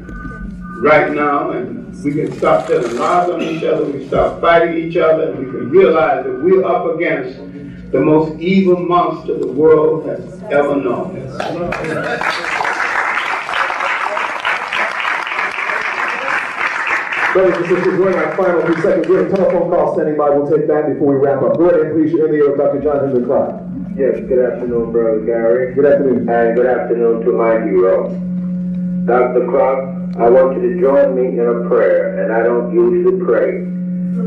right now, and we can stop telling lies on each other, we can stop fighting each other, and we can realize that we're up against the most evil monster the world has ever known. Brothers and sisters, we're in our final few seconds. We have a telephone call standing by. We'll take that before we wrap up. Go ahead and please share the of Dr. John Henrik Clarke. Yes, good afternoon, Brother Gary. Good afternoon. And good afternoon to my hero. Dr. Clarke, I want you to join me in a prayer, and I don't usually pray.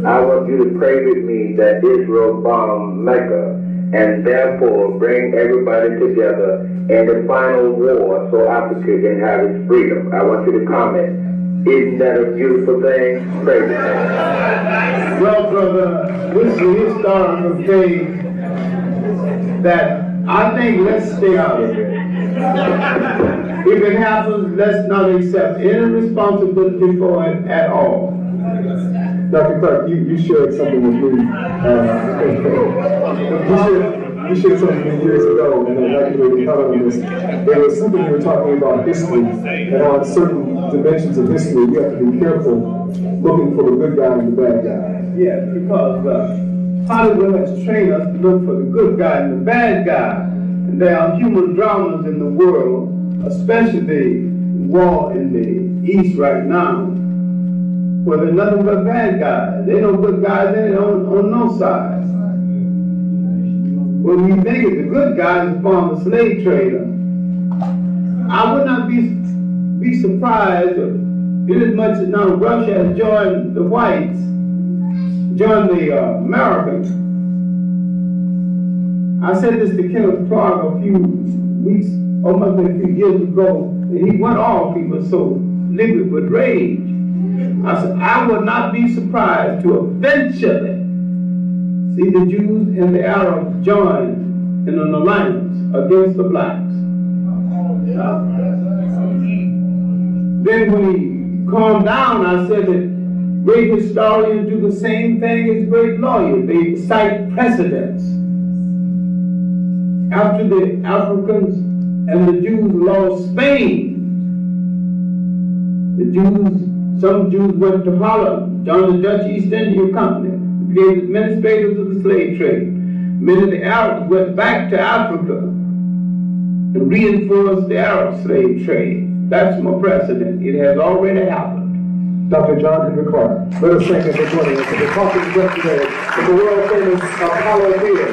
I want you to pray with me that Israel bomb Mecca and therefore bring everybody together in the final war so Africa can have its freedom. I want you to comment. Isn't that a beautiful thing? Pray with me. Well, brother, this is a historical thing that I think let's stay out of it. If it happens, let's not accept any responsibility for it at all. Dr. Clarke, you shared something with me. You shared something with me years ago, and I'd like you to comment on this. There was something you were talking about history, and on certain dimensions of history, you have to be careful looking for the good guy and the bad guy. Yeah, because Hollywood has trained us to look for the good guy and the bad guy. And there are human dramas in the world, especially the war in the East right now, where there's nothing but bad guys. There ain't no good guys in it on no side. When we think it's the good guys upon the slave trader, I would not be surprised if as much as now Russia has joined the whites, joined the Americans. I said this to Henrik Clarke a few weeks, almost a few years ago, and he went off. He was so livid with rage. I said, I would not be surprised to eventually see the Jews and the Arabs join in an alliance against the blacks. Then when he calmed down, I said that great historians do the same thing as great lawyers. They cite precedents. After the Africans and the Jews lost Spain, some Jews went to Holland, joined the Dutch East India Company, became administrators of the slave trade. Many of the Arabs went back to Africa and reinforced the Arab slave trade. That's my precedent. It has already happened. Dr. John Henrik Clarke, let us thank him for joining us. We're talking yesterday with the world-famous Apollo Theater.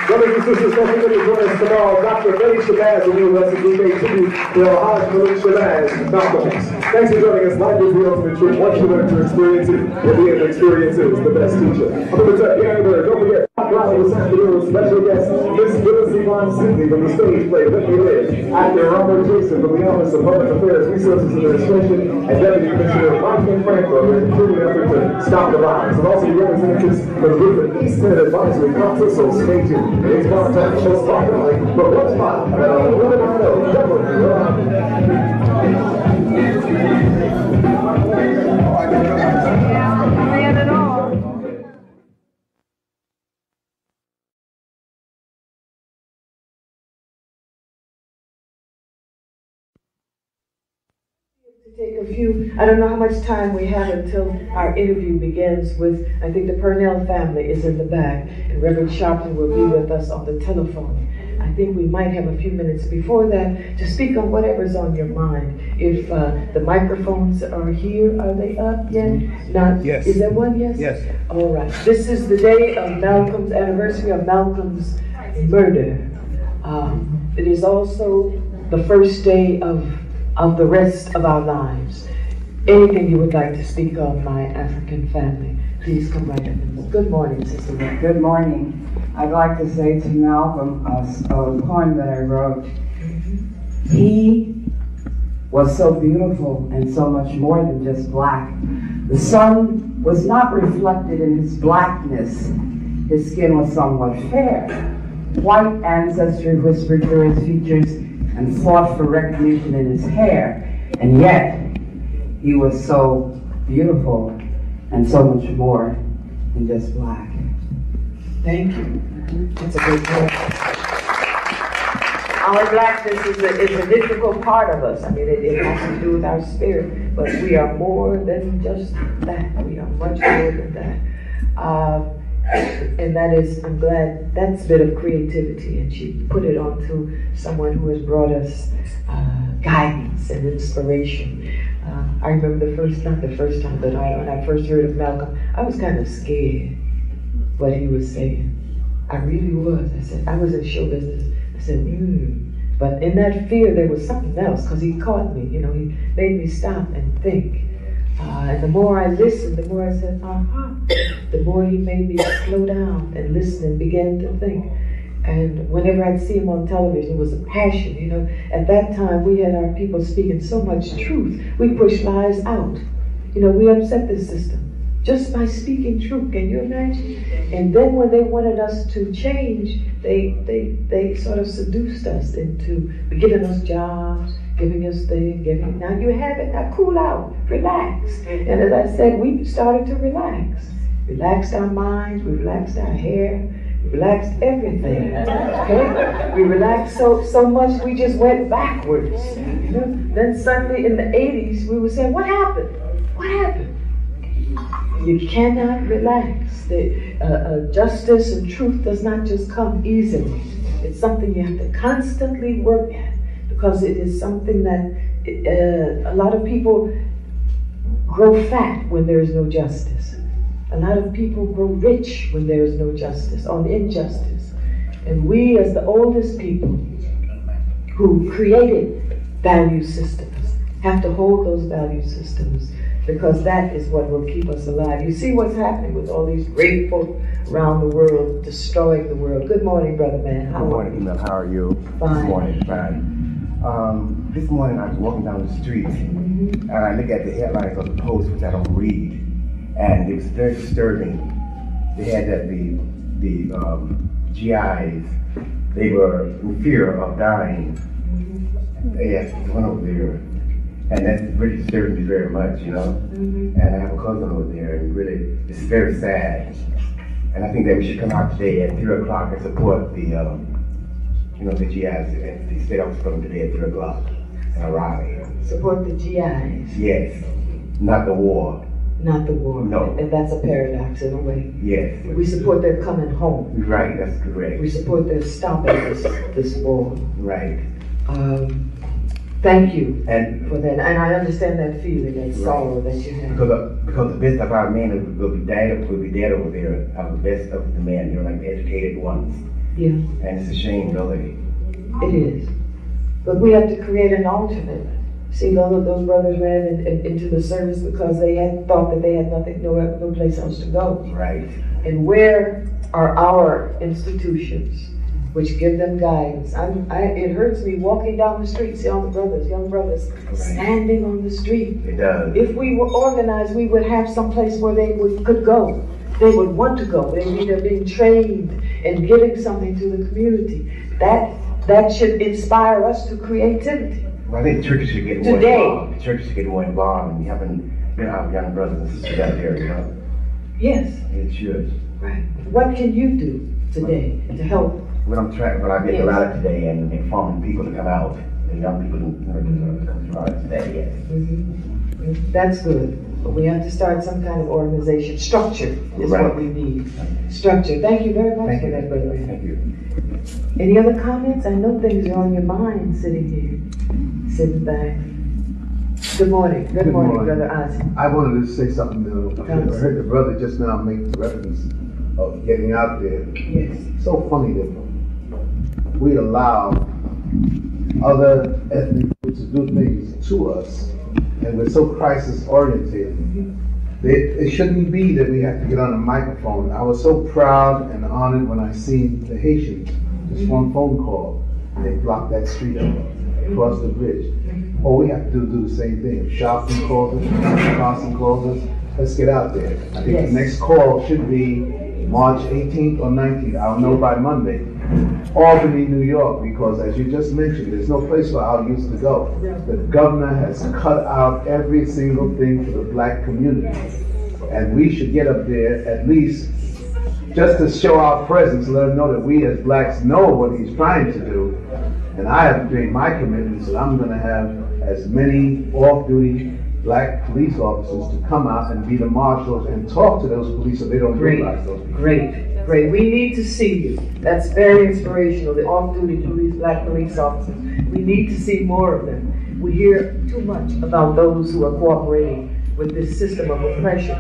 Brothers and sisters, don't forget to join us tomorrow. Dr. Betty Shabazz will be with us as we pay tribute to Hajj Malik Shabazz, Malcolm X. Thanks for joining us. Life is the ultimate truth. Once you learn to experience it, you'll be able to experience it. It's the best teacher. I'm going to tell you, don't forget, this afternoon, special guest, Miss Willis Yvonne Sidney from the stage play Let Me Live. Actor Robert Jason from the Office of Public Affairs, Resources and Administration, and Deputy Commissioner Martin Franco in a continued effort to stop the violence. And also the representatives from the group of East End Advisory Council, so stay tuned. It's about time to show spotlight, but what's hot? Women I know, definitely. Take a few, I don't know how much time we have until our interview begins with, I think the Purnell family is in the back, and Reverend Sharpton will be with us on the telephone. I think we might have a few minutes before that to speak on whatever's on your mind. If the microphones are here, are they up yet? Not, yes. Is there one? Yes? Yes. All right. This is the day of Malcolm's anniversary of Malcolm's murder. It is also the first day of the rest of our lives. Anything you would like to speak of my African family, please come right up. Good morning, Sister Ray. Good morning. I'd like to say to Malcolm a poem that I wrote. He was so beautiful and so much more than just black. The sun was not reflected in his blackness. His skin was somewhat fair. White ancestry whispered through his features and fought for recognition in his hair. And yet, he was so beautiful and so much more than just black. Thank you. That's a great point. Our blackness is a difficult part of us. I mean, it has to do with our spirit, but we are more than just that. We are much more than that. And that is, I'm glad, that's a bit of creativity, and she put it onto someone who has brought us guidance and inspiration. I remember not the first time, but when I first heard of Malcolm, I was kind of scared what he was saying. I really was. I said, I was in show business. I said, But in that fear, there was something else, because he caught me. You know, he made me stop and think. And the more I listened, the more I said, the more he made me slow down and listen and begin to think. And whenever I'd see him on television, it was a passion, you know. At that time, we had our people speaking so much truth. We pushed lies out. You know, we upset this system. just by speaking truth. Can you imagine? And then when they wanted us to change, they sort of seduced us into giving us jobs, giving us things, now you have it, now cool out, relax. And as I said, we started to relax. Relaxed our minds, we relaxed our hair, we relaxed everything. Okay? We relaxed so much we just went backwards. You know? Then suddenly in the 80s we were saying, what happened? What happened? You cannot relax. Justice and truth does not just come easily. It's something you have to constantly work at, because it is something that a lot of people grow fat when there is no justice. A lot of people grow rich when there is no justice, on injustice. And we, as the oldest people who created value systems, have to hold those value systems, because that is what will keep us alive. You see what's happening with all these great folk around the world, destroying the world. Good morning, Brother Man. Good morning, Emil. How are you? Fine. Good morning, fine. This morning I was walking down the street, and I looked at the headlines of the Post, which I don't read, and it was very disturbing. They had that the GIs, they were in fear of dying. They had one over there. And that really disturbed me very much, you know. And I have a cousin over there, and really, it's very sad. And I think that we should come out today at 3 o'clock and support the, the GIs. The state office coming today at 3 o'clock in a rally. Support the GIs? Yes, not the war. Not the war. No. And that's a paradox in a way. Yes. We support their coming home. Right, that's correct. We support their stopping this war. Right. Thank you and for that. And I understand that feeling, that sorrow that you have. Because the best of our men will be dead over there. Our best of the men, like the educated ones. Yeah. And it's a shame, really. It is. But we have to create an alternate. See, all of those brothers ran into the service because they had thought that they had no place else to go. Right. And where are our institutions which give them guidance? It hurts me walking down the street, see all the young brothers, standing on the street. It does. If we were organized, we would have some place where they could go. They would want to go. They're being trained and giving something to the community. That should inspire us to creativity. Well, I think churches should get more involved. The churches should get more involved in having our young brothers and sisters out there, you know. Yes. It should. Right. What can you do today to help? I've been around today and informing people to come out, the young people to come to our today, yes. That's good. But we have to start some kind of organization. Structure is what we need. Structure. Thank you very much for that, brother. Thank you. Any other comments? I know things are on your mind sitting here, sitting back. Good morning. Good morning, Brother Ozzy. I wanted to say something, I heard the brother just now make the reference of getting out there. Yes. It's so funny that we allow other ethnic groups to do things to us, and we're so crisis oriented. It shouldn't be that we have to get on a microphone. I was so proud and honored when I seen the Haitians, just one phone call, and they blocked that street up, across the bridge. All we have to do the same thing. If Charleston calls us, Wisconsin calls us, let's get out there. I think the next call should be March 18th or 19th. I'll know by Monday. Albany, New York, because as you just mentioned, there's no place where I used to go. The governor has cut out every single thing for the black community. And we should get up there at least just to show our presence, let them know that we as blacks know what he's trying to do. And I have made my commitment that I'm going to have as many off-duty black police officers to come out and be the marshals and talk to those police so they don't realize those people. Great. We need to see you. That's very inspirational, the off-duty police, black police officers. We need to see more of them. We hear too much about those who are cooperating with this system of oppression.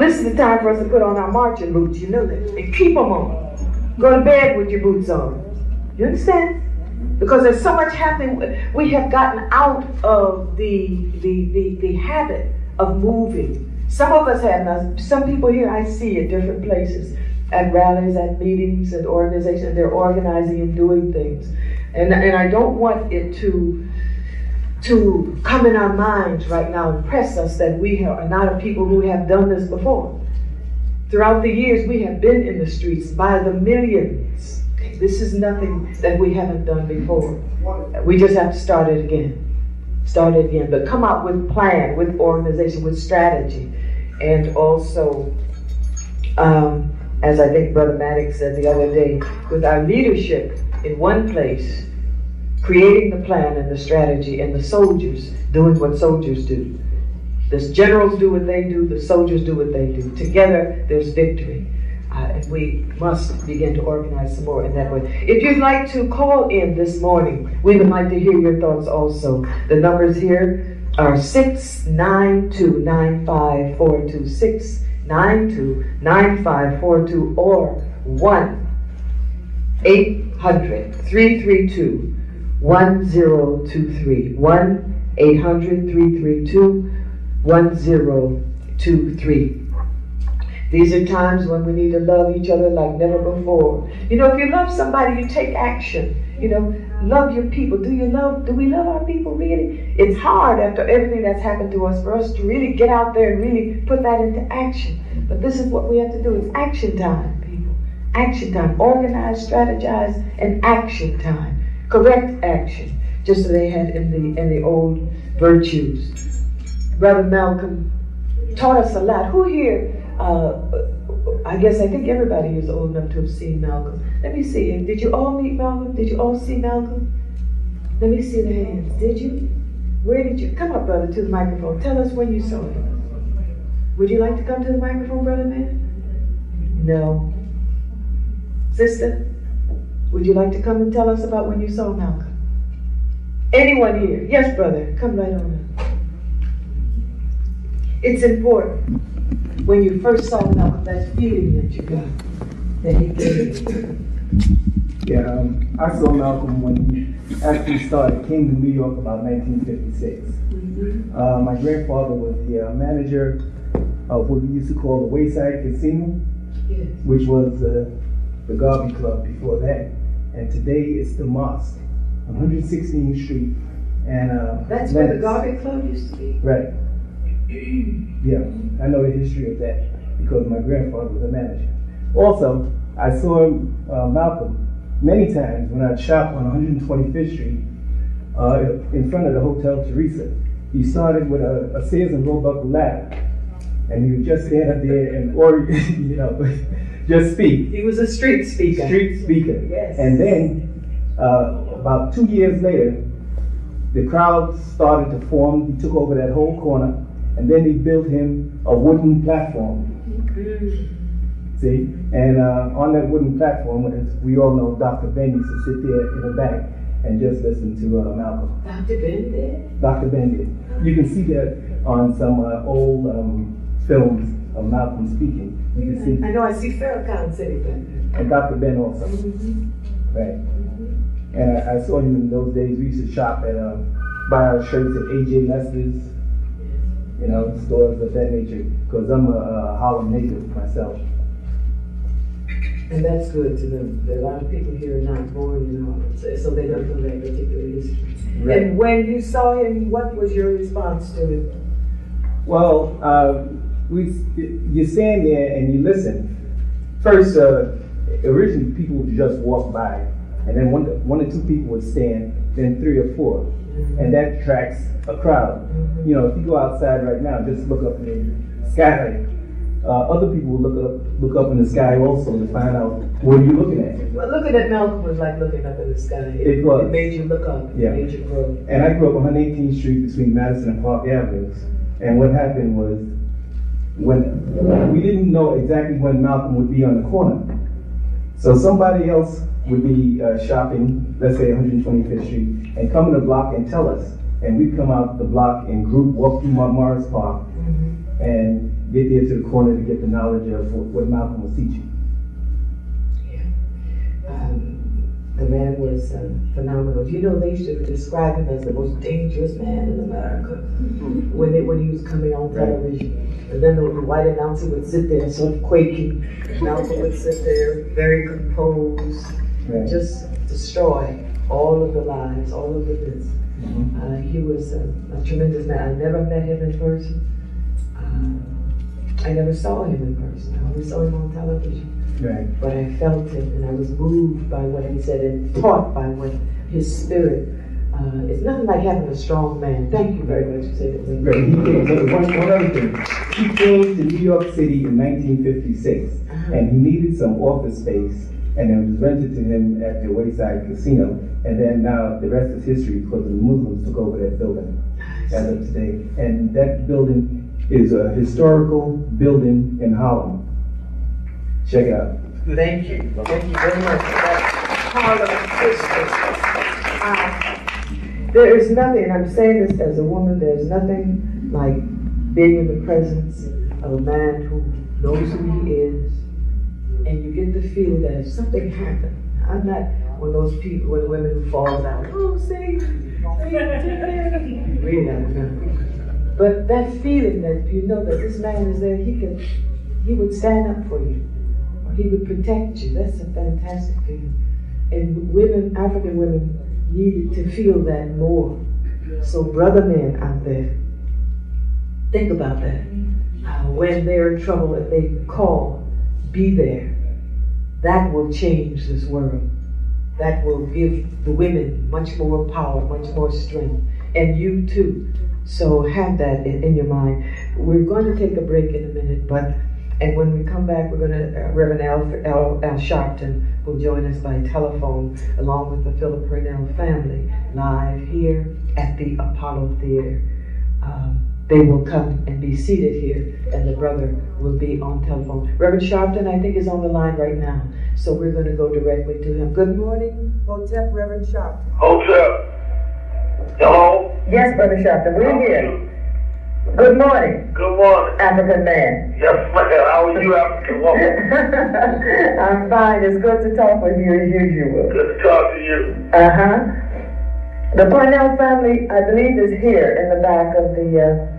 This is the time for us to put on our marching boots, you know that, and keep them on. Go to bed with your boots on. You understand? Because there's so much happening. We have gotten out of the habit of moving. Some of us have. Now, some people here I see at different places, at rallies, at meetings, at organizations, they're organizing and doing things. And I don't want it to to come in our minds right now and press us that we are not a people who have done this before. Throughout the years, we have been in the streets by the millions. This is nothing that we haven't done before. We just have to start it again. Start it again. But come out with plan, with organization, with strategy. And also, as I think Brother Maddox said the other day, with our leadership in one place, creating the plan and the strategy, and the soldiers doing what soldiers do. The generals do what they do, the soldiers do what they do. Together, there's victory. And we must begin to organize some more in that way. If you'd like to call in this morning, we would like to hear your thoughts also. The numbers here are 692-95426, 692-9542, or 1-800-332-1023, 1-800-332-1023. These are times when we need to love each other like never before. You know, if you love somebody, you take action. You know, love your people. Do we love our people really? It's hard after everything that's happened to us for us to really get out there and really put that into action. But this is what we have to do. It's action time, people. Action time. Organize, strategize, and action time. Correct action. Just as they had in the old virtues. Brother Malcolm taught us a lot. Who here? I think everybody is old enough to have seen Malcolm. Let me see. Did you all meet Malcolm? Did you all see Malcolm? Let me see the hands. Did you? Where did you? Come up, brother, to the microphone. Tell us when you saw him. Would you like to come to the microphone, brother man? No. Sister, would you like to come and tell us about when you saw Malcolm? Anyone here? Yes, brother. Come right on up. It's important. When you first saw Malcolm, that feeling that you got, that he gave you. Yeah, I saw Malcolm when he actually came to New York about 1956. Mm-hmm. My grandfather was the manager of what we used to call the Wayside Casino, yes, which was the Garvey Club before that. And today it's the Mosque on 116th Street. And that's where the Garvey Club used to be? Right. Yeah, I know the history of that because my grandfather was a manager. Also, I saw Malcolm many times when I'd shop on 125th Street in front of the Hotel Teresa. He started with a Sears and Roebuck ladder, and he would just stand up there and, just speak. He was a street speaker. Street speaker. Yes. And then, about 2 years later, the crowd started to form. He took over that whole corner. And then he built him a wooden platform. See? And on that wooden platform, as we all know, Dr. Ben used to sit there in the back and just listen to Malcolm. Dr. Ben did? Dr. Ben did. You can see that on some old films of Malcolm speaking. You can see. I know, I see Farrakhan sitting back there. And Dr. Ben also. Mm-hmm. Right. And I saw him in those days. We used to shop at, buy our shirts at A.J. Lester's. Stores of that nature, because I'm a Harlem native myself. And that's good to know. That a lot of people here are not born in Harlem, so they don't know that particular history. Right. And when you saw him, what was your response to it? Well, you stand there and you listen. First, originally people would just walk by, and then one or two people would stand, then 3 or 4. And that attracts a crowd. Mm-hmm. If you go outside right now, just look up in the sky. Other people will look up in the sky also to find out what are you looking at. Well, looking at Malcolm was like looking up in the sky. It was. It made you look up. Yeah. It made you grow. And I grew up on 118th Street between Madison and Park Avenues. And what happened was, when we didn't know exactly when Malcolm would be on the corner. So somebody else would be shopping, let's say 125th Street, and come in the block and tell us. And we'd come out the block in group, walk through Morris Park, and get there to the corner to get the knowledge of what Malcolm was teaching. Yeah. The man was phenomenal. They used to describe him as the most dangerous man in America when he was coming on television. And then the white announcer would sit there sort of quaking. Malcolm would sit there very composed, just destroy. all of the lives, all of the bits. He was a tremendous man. I never met him in person. I never saw him in person. I only saw him on television. Right. But I felt him, and I was moved by what he said and taught by what his spirit. It's nothing like having a strong man. Thank you very much for saying that. Right. He came, one other thing. He came to New York City in 1956, and he needed some office space, and it was rented to him at the Wayside Casino. And then now the rest is history because the Muslims took over that building as of today. And that building is a historical building in Harlem. Check it out. Thank you. Thank you very much for that Harlem history. There is nothing, and I'm saying this as a woman, there's nothing like being in the presence of a man who knows who he is, and you get the feeling that if something happened, I'm not one of those people, one of the women who falls out, oh, say, really not. But that feeling that you know that this man is there, he would stand up for you, or he would protect you. That's a fantastic feeling. And women, African women, needed to feel that more. So brother men out there, think about that. When they're in trouble, if they call, be there. That will change this world. That will give the women much more power, much more strength. And you too. So have that in your mind. We're going to take a break in a minute, and when we come back, we're going to, Reverend Al Sharpton will join us by telephone, along with the Philip Purnell family, live here at the Apollo Theater. They will come and be seated here, and the brother will be on telephone. Reverend Sharpton, I think, is on the line right now, so we're going to go directly to him. Good morning, Hotep, Reverend Sharpton. Hotep. Hello? Yes, Brother Sharpton, we're here. Good morning. Good morning. African man. Yes, ma'am. How are you, African woman? I'm fine. It's good to talk with you as usual. Good to talk to you. The Purnell family, I believe, is here in the back of the theater.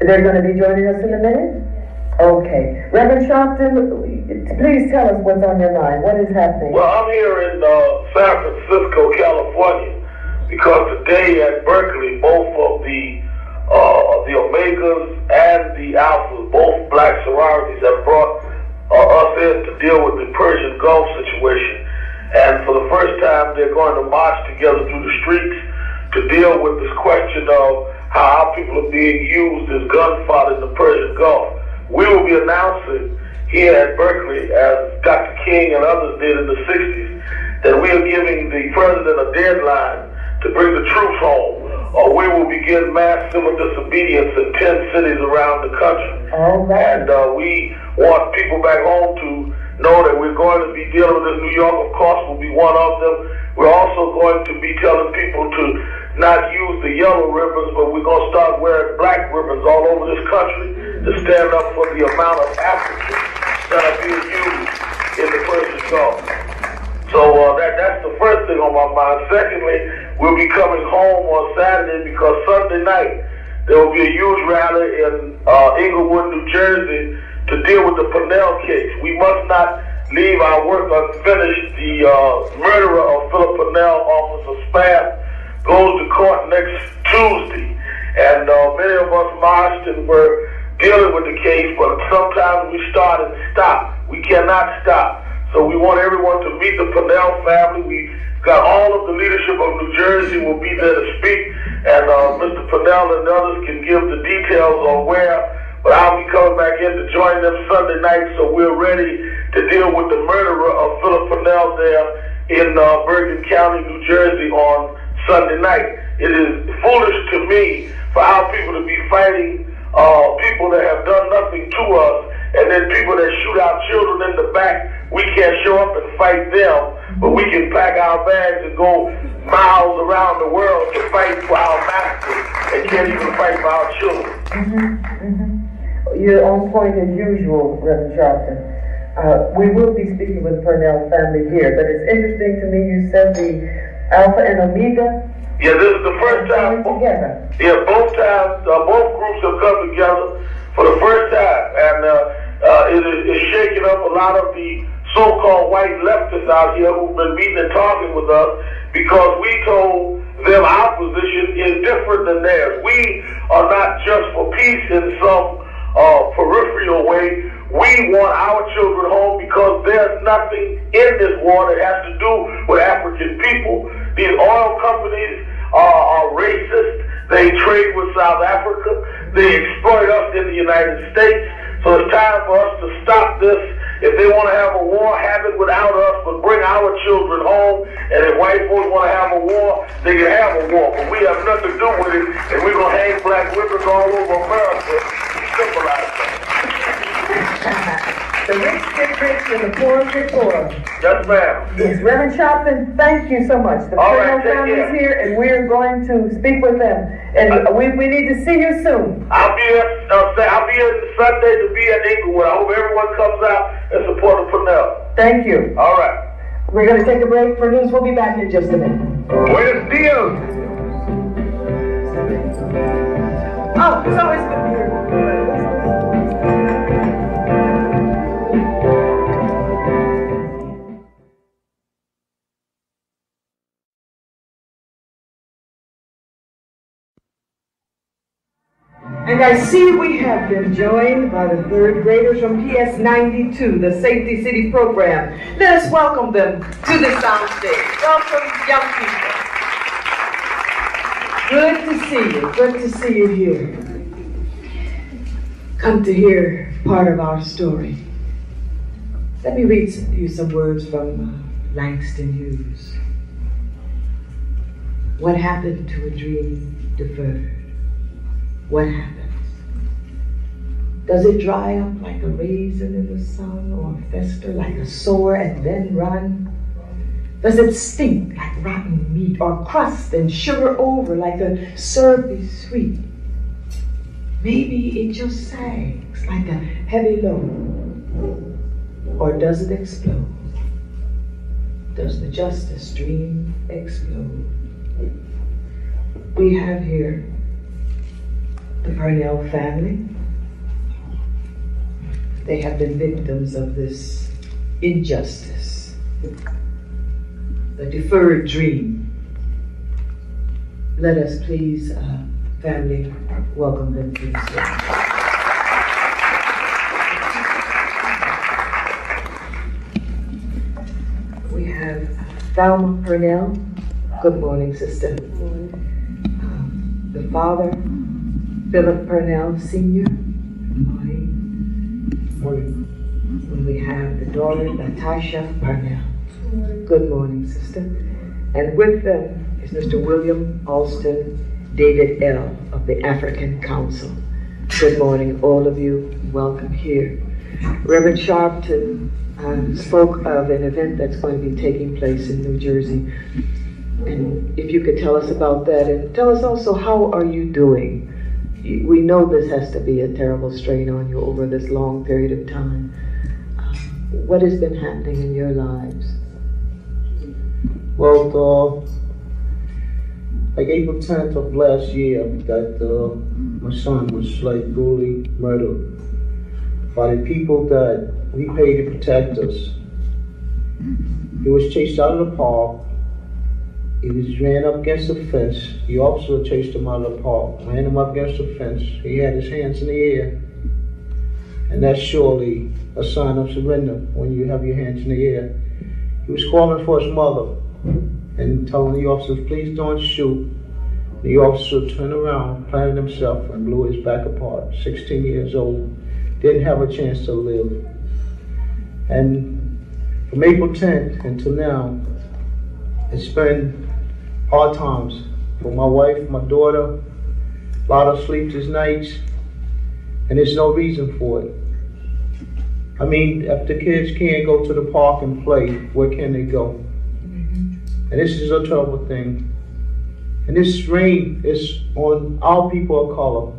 They're going to be joining us in a minute? Okay. Reverend Sharpton, please tell us what's on your mind. What is happening? Well, I'm here in San Francisco, California, because today at Berkeley, both of the Omegas and the Alphas, both black sororities, have brought us in to deal with the Persian Gulf situation. And for the first time, they're going to march together through the streets to deal with this question of how our people are being used as gun fodder in the Persian Gulf. We will be announcing here at Berkeley, as Dr. King and others did in the 60s, that we are giving the president a deadline to bring the troops home, or we will begin mass civil disobedience in 10 cities around the country. And we want people back home to know that we're going to be dealing with this. New York, of course, will be one of them. We're also going to be telling people to not use the yellow ribbons, but we're going to start wearing black ribbons all over this country to stand up for the amount of Africans that are being used in the Persian Gulf. So that's the first thing on my mind. Secondly, we'll be coming home on Saturday because Sunday night there will be a huge rally in Englewood, New Jersey to deal with the Purnell case. We must not leave our work unfinished. The murderer of Philip Purnell, Officer Spath, goes to court next Tuesday. And many of us marched and were dealing with the case, but sometimes we start and stop. We cannot stop. So we want everyone to meet the Purnell family. We got all of the leadership of New Jersey will be there to speak, and Mr. Purnell and others can give the details on where, but I'll be coming back in to join them Sunday night, so we're ready to deal with the murderer of Philip Purnell there in Bergen County, New Jersey on Sunday night. It is foolish to me for our people to be fighting people that have done nothing to us, and then people that shoot our children in the back. We can't show up and fight them, but we can pack our bags and go miles around the world to fight for our masters and can't even fight for our children. You're on point as usual, Reverend Sharpton. We will be speaking with the Purnell family here, but it's interesting to me you said the Alpha and Omega. Yeah, this is the first time. Together. Yeah, both times, both groups have come together for the first time, and it is shaking up a lot of the so-called white leftists out here who've been meeting and talking with us because we told them our position is different than theirs. We are not just for peace in some peripheral way. We want our children home because there's nothing in this war that has to do with African people. These oil companies are racist. They trade with South Africa. They exploit us in the United States. So it's time for us to stop this. If they want to have a war, have it without us, but bring our children home. And if white folks want to have a war, they can have a war. But we have nothing to do with it, and we're going to hang black ribbons all over America to symbolize that. The rich get rich and the poor get poor. Yes, ma'am. Yes, Reverend Sharpton, thank you so much. The Colonial family is here, and we're going to speak with them. And we need to see you soon. I'll be here Sunday to be at Inglewood. I hope everyone comes out and support the Colonial. Thank you. All right. We're going to take a break for news. We'll be back in just a minute. Buenos dias. Oh, it's always good to hear you. And I see we have been joined by the third graders from PS 92, the Safety City program. Let us welcome them to the soundstage. Welcome, young people. Good to see you. Good to see you here. Come to hear part of our story. Let me read you some words from Langston Hughes. What happened to a dream deferred? What happens? Does it dry up like a raisin in the sun, or fester like a sore and then run? Does it stink like rotten meat, or crust and sugar over like a syrupy sweet? Maybe it just sags like a heavy load. Or does it explode? Does the justice dream explode? We have here the Purnell family. They have been victims of this injustice, the deferred dream. Let us please, family, welcome them to the stage. We have Thelma Purnell. Good morning, sister. Good morning. The father, Philip Purnell Sr. Good morning. Morning. And we have the daughter, Natasha Purnell. Good morning, sister. And with them is Mr. William Alston David L. of the African Council. Good morning, all of you. Welcome here. Reverend Sharpton spoke of an event that's going to be taking place in New Jersey. And if you could tell us about that, and tell us also, how are you doing? We know this has to be a terrible strain on you over this long period of time. What has been happening in your lives? Well, like April 10th of last year, that my son was like brutally murdered by the people that we paid to protect us. He was chased out of the park. He was ran up against the fence. The officer chased him out of the park, ran him up against the fence. He had his hands in the air. And that's surely a sign of surrender when you have your hands in the air. He was calling for his mother and telling the officers, please don't shoot. The officer turned around, planted himself, and blew his back apart. 16 years old, didn't have a chance to live. And from April 10th until now, it's been hard times for my wife, my daughter, a lot of sleepless nights, and there's no reason for it. I mean, if the kids can't go to the park and play, where can they go? And this is a terrible thing. And this rain is on our people of color.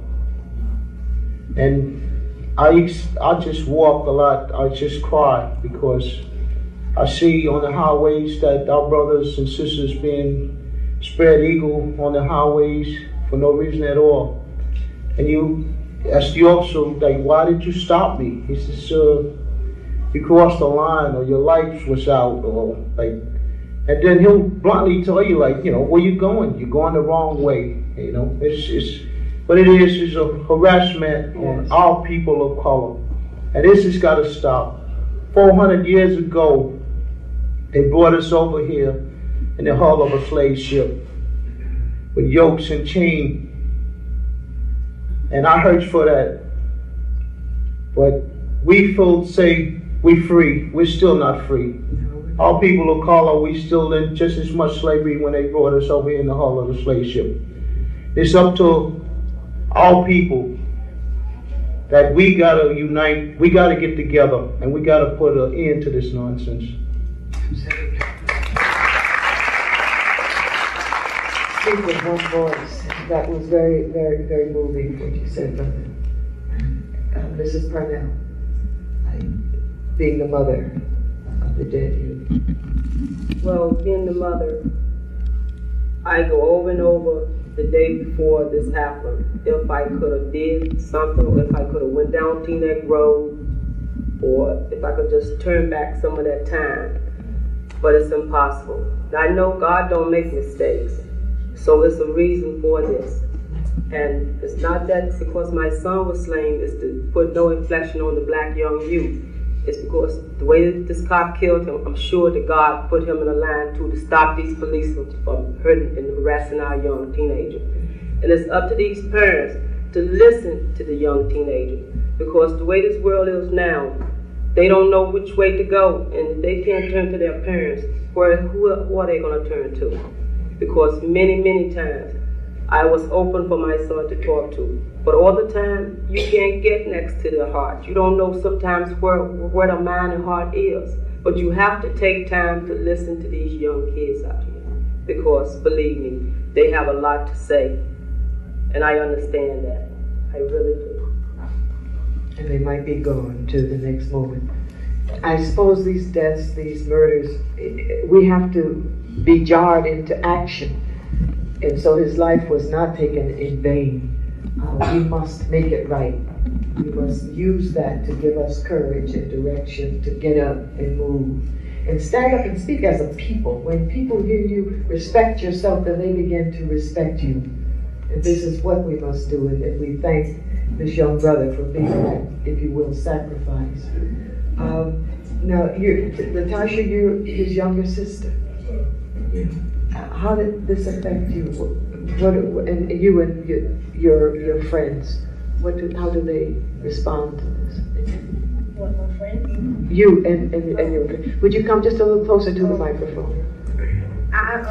And I just walk a lot, I just cry, because I see on the highways that our brothers and sisters being spread eagle on the highways for no reason at all. And you ask the officer, like, why did you stop me? He says, you crossed the line, or your lights was out, or like, and then he'll bluntly tell you, like, you know, where you going? You're going the wrong way. You know, it's what it is a harassment on our people of color, and this has got to stop. 400 years ago, they brought us over here in the hull of a slave ship with yokes and chains, and I hurt for that. But we folks say we free. We're still not free. Our people of color, we still in just as much slavery when they brought us over here in the hull of the slave ship. It's up to our people that we gotta unite, we gotta get together, and we gotta put an end to this nonsense. Speak with one voice. That was very, very, very moving what you said, brother. Mrs. Parnell, being the mother of the dead youth. Well, being the mother, I go over and over the day before this happened. If I could have did something, or if I could have went down Teaneck Road, or if I could just turn back some of that time, but it's impossible. I know God don't make mistakes, so there's a reason for this. And it's not that because my son was slain, it's to put no inflection on the black young youth. It's because the way that this cop killed him, I'm sure that God put him in a line to stop these police from hurting and harassing our young teenager. And it's up to these parents to listen to the young teenager, because the way this world is now, they don't know which way to go, and if they can't turn to their parents, who are they going to turn to? Because many, many times, I was open for my son to talk to, but all the time, you can't get next to their heart. You don't know sometimes where the mind and heart is, but you have to take time to listen to these young kids out here, because believe me, they have a lot to say, and I understand that. I really do. And they might be gone to the next moment. I suppose these deaths, these murders, we have to be jarred into action. And so his life was not taken in vain. We must make it right. We must use that to give us courage and direction to get up and move. And stand up and speak as a people. When people hear you respect yourself, then they begin to respect you. And this is what we must do. And we thank this young brother for being that, if you will, sacrifice. Now, Natasha, you're his younger sister. How did this affect you? And you and your friends, how do they respond to this? What, my friends? You and your friends. Would you come just a little closer to the microphone? I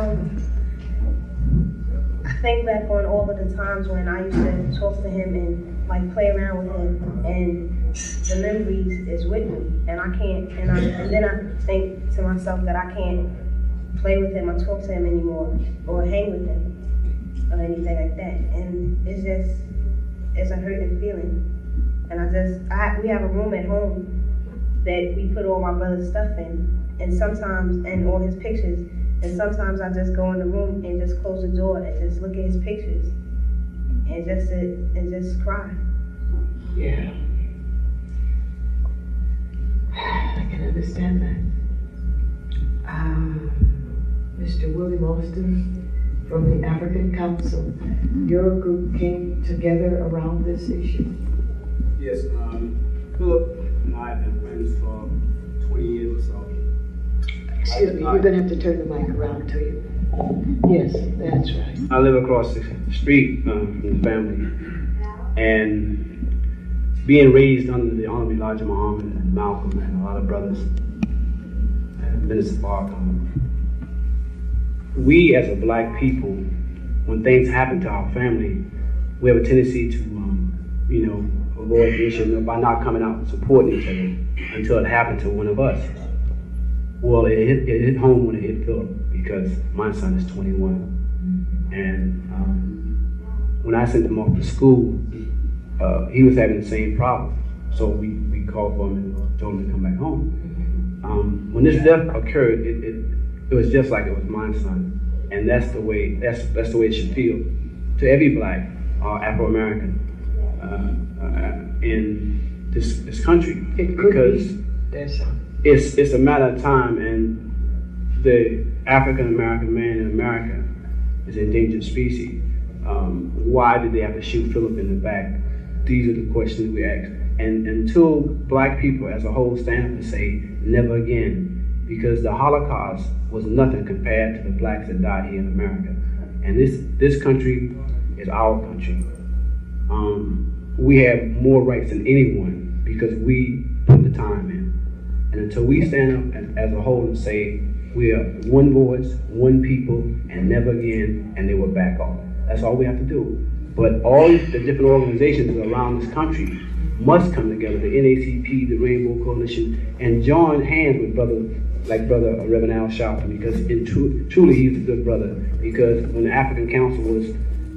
think back on all of the times when I used to talk to him and like play around with him, and the memories is with me, and I can't, and then I think to myself that I can't play with him or talk to him anymore, or hang with him, or anything like that. And it's a hurting feeling. And we have a room at home that we put all my brother's stuff in, and all his pictures. And sometimes I just go in the room and just close the door and just look at his pictures and just sit and just cry. Yeah. I can understand that. Mr. William Austin from the African Council, your group came together around this issue? Yes, Philip and I have been friends for 20 years or so. Excuse me, you're going to have to turn the mic around to you. Yes, that's right. I live across the street from the family, and being raised under the Honorable Elijah Muhammad and Malcolm and a lot of brothers, and Minister Farrakhan, we as a black people, when things happen to our family, we have a tendency to, avoid the issue by not coming out and supporting each other until it happened to one of us. Well, it hit home when it hit Philip, because my son is 21. And when I sent him off to school, he was having the same problem. So we called for him and told him to come back home. When this death occurred, it was just like it was my son. And that's the way it should feel to every black Afro-American in this country. Because It's a matter of time, and the African American man in America is an endangered species. Why did they have to shoot Philip in the back? These are the questions we ask. And until black people as a whole stand up and say, never again, because the Holocaust was nothing compared to the blacks that died here in America. And this country is our country. We have more rights than anyone because we put the time in. And until we stand up as a whole and say, we are one voice, one people, and never again, and they will back off. That's all we have to do. But all the different organizations around this country must come together, the NACP, the Rainbow Coalition, and join hands with Brother Reverend Al Sharpton, because truly he's a good brother. Because when the African Council was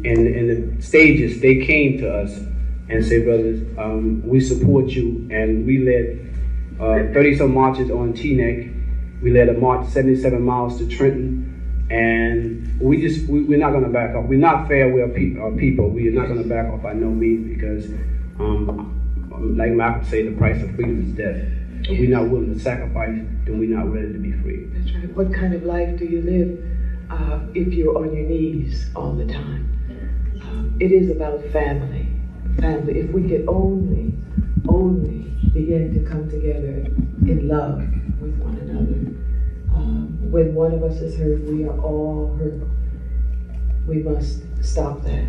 in the stages, they came to us and said, brothers, we support you, and we led 30-some marches on Teaneck. We led a march 77 miles to Trenton, and we're not going to back off. We're not fair. We're people. We are not going to back off by no means, because like Malcolm said, the price of freedom is death. If we're not willing to sacrifice, then we're not ready to be free. That's right. What kind of life do you live if you're on your knees all the time? It is about family. Family. If we could only begin to come together in love with one another. When one of us is hurt, we are all hurt. We must stop that.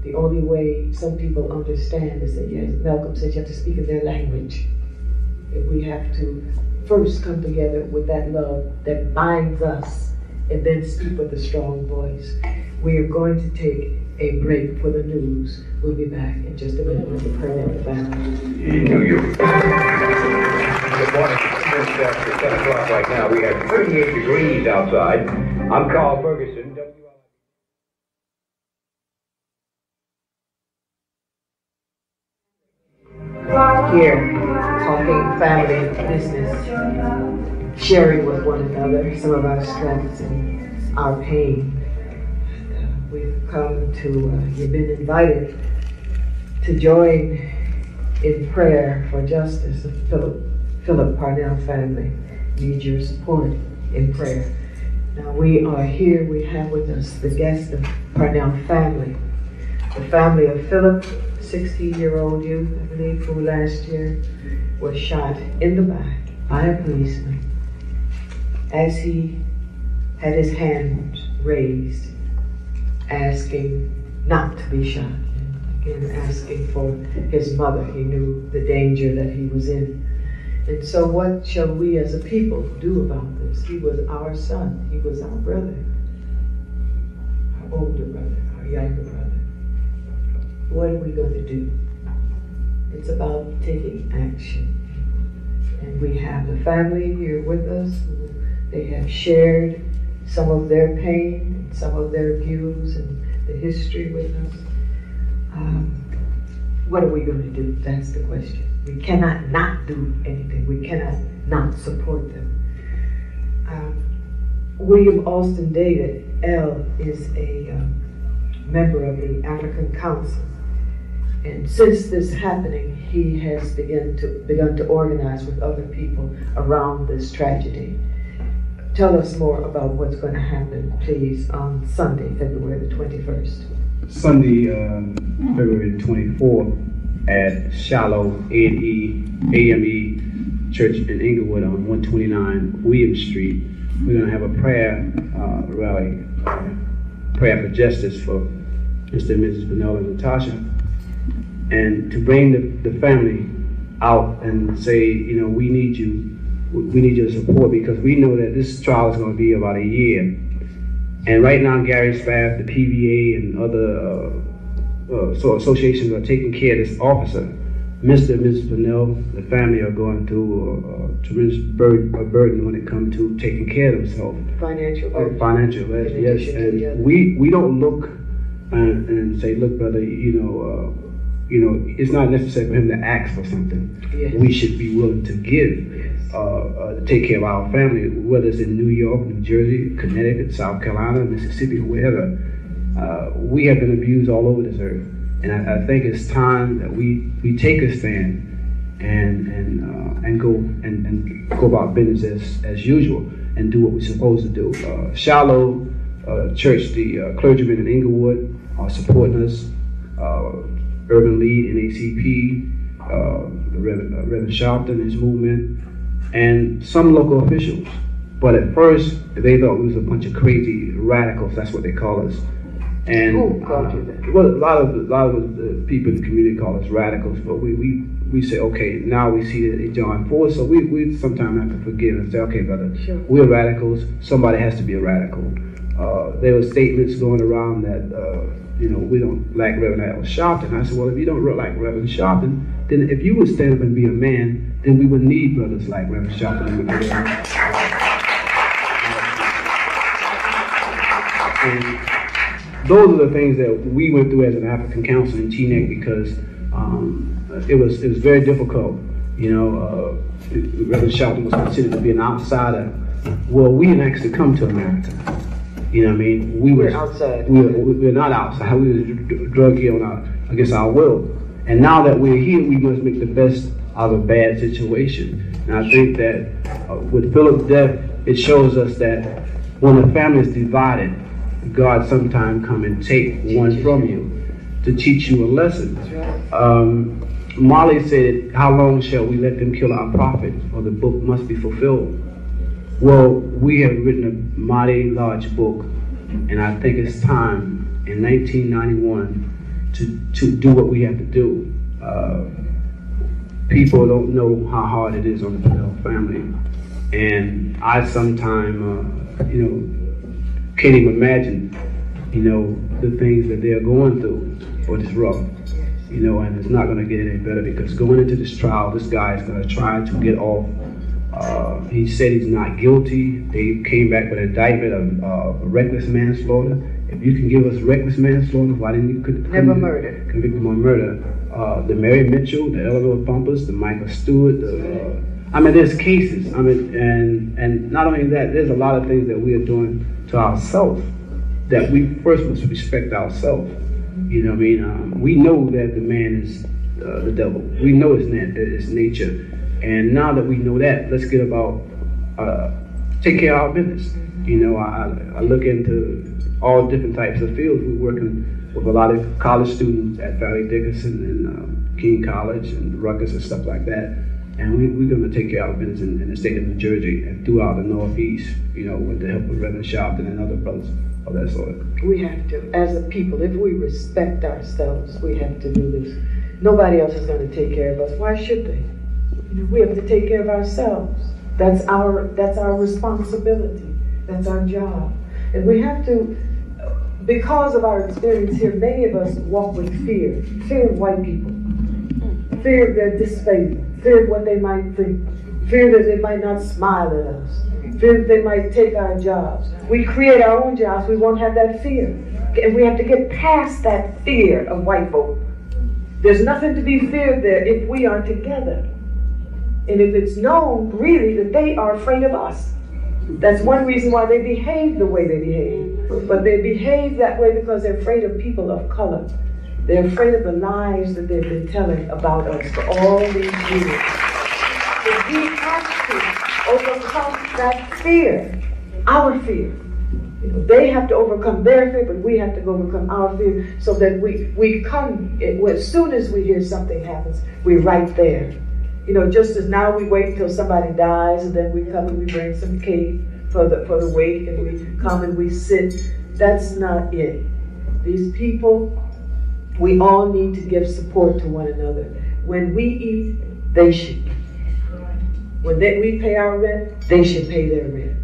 The only way some people understand is that, yes, Malcolm said you have to speak in their language. If we have to first come together with that love that binds us and then speak with a strong voice. We are going to take a break for the news. We'll be back in just a minute with the prayer of the family. In New York. Good morning. It's 10 o'clock right now. We have 38 degrees outside. I'm Carl Ferguson. Here, talking family business, sharing with one another some of our strengths and our pain. We've come to, you've been invited to join in prayer for justice. The Philip Parnell family needs your support in prayer. Now we are here, we have with us the guest of Parnell family, the family of Philip, 16-year-old youth, I believe, who last year was shot in the back by a policeman as he had his hand raised, asking not to be shot. Again, asking for his mother. He knew the danger that he was in. And so what shall we as a people do about this? He was our son. He was our brother, our older brother, our younger brother. What are we going to do? It's about taking action. And we have the family here with us. They have shared some of their pain, and some of their views and the history with us. What are we going to do? That's the question. We cannot not do anything. We cannot not support them. William Alston David, L, is a member of the African Council. And since this happening, he has begun to organize with other people around this tragedy. Tell us more about what's going to happen, please, on Sunday, February the 21st. Sunday, February 24th, at Shallow AME Church in Inglewood on 129 William Street. We're going to have a prayer rally, prayer for justice for Mr. and Mrs. Benell and Natasha, and to bring the family out and say, you know, we need your support, because we know that this trial is going to be about a year. And right now, Gary Spaff, the PVA, and other associations are taking care of this officer. Mr. and Mrs. Benell, the family are going through a tremendous burden when it comes to taking care of themselves. Financial burden. Financial burden, yes. And we don't look and say, look, brother, you know, it's not necessary for him to ask for something. Yes. We should be willing to give. To take care of our family, whether it's in New York, New Jersey, Connecticut, South Carolina, Mississippi, or wherever. We have been abused all over this earth. And I think it's time that we take a stand and go about business as usual and do what we're supposed to do. Shiloh Church, the clergymen in Inglewood are supporting us. Urban Lead, NACP, the Reverend Sharpton and his movement, and some local officials. But at first, they thought we was a bunch of crazy radicals. That's what they call us. And who called you that? Well, a lot of the people in the community call us radicals. But we say, okay, now we see that they join force, so we sometimes have to forgive and say, okay, brother, sure, we're radicals. Somebody has to be a radical. There were statements going around that we don't like Reverend Sharpton. I said, well, if you don't like Reverend Sharpton, then if you would stand up and be a man, then we would need brothers like Reverend Sharpton. And those are the things that we went through as an African council in Teaneck, because it was very difficult. Reverend Sharpton was considered to be an outsider. Well, we didn't actually come to America. You know what I mean? We're outside. We're not outside. We were drugged here against our will. And now that we're here, we must make the best out of a bad situation. And I think that with Philip's death, it shows us that when a family is divided, God sometimes come and take one from you to teach you a lesson. Molly said, how long shall we let them kill our prophet, or the book must be fulfilled? Well, we have written a mighty large book, and I think it's time in 1991 to do what we have to do. People don't know how hard it is on the Fidel family, and I sometimes, can't even imagine, the things that they're going through, but it's rough, and it's not going to get any better, because going into this trial, this guy is going to try to get off. He said he's not guilty. They came back with an indictment of reckless manslaughter. If you can give us reckless manslaughter, why didn't you convict him on murder? The Mary Mitchell, the Eleanor Bumpers, the Michael Stewart. There's cases. And not only that, there's a lot of things that we are doing to ourselves that we first must respect ourselves. We know that the man is the devil. We know his nature. And now that we know that, let's get about take care of our business. I look into all different types of fields. We're working with a lot of college students at Valley Dickinson and King College and Rutgers and stuff like that. And we're going to take care of our business in the state of New Jersey and throughout the Northeast, with the help of Reverend Sharpton and other brothers of that sort. We have to, as a people, if we respect ourselves, we have to do this. Nobody else is going to take care of us. Why should they? We have to take care of ourselves. That's our responsibility. That's our job. And we have to, because of our experience here, many of us walk with fear. Fear of white people. Fear of their disfavor. Fear of what they might think. Fear that they might not smile at us. Fear that they might take our jobs. We create our own jobs. We won't have that fear. And we have to get past that fear of white folk. There's nothing to be feared there if we are together. And if it's known, really, that they are afraid of us. That's one reason why they behave the way they behave. But they behave that way because they're afraid of people of color. They're afraid of the lies that they've been telling about us for all these years. So we have to overcome that fear, our fear. They have to overcome their fear, but we have to overcome our fear, so that we come, as soon as we hear something happens, we're right there. Just as now we wait until somebody dies, and then we come and we bring some cake for the wake, and we come and we sit. That's not it. These people, we all need to give support to one another. When we eat, they should eat. When we pay our rent, they should pay their rent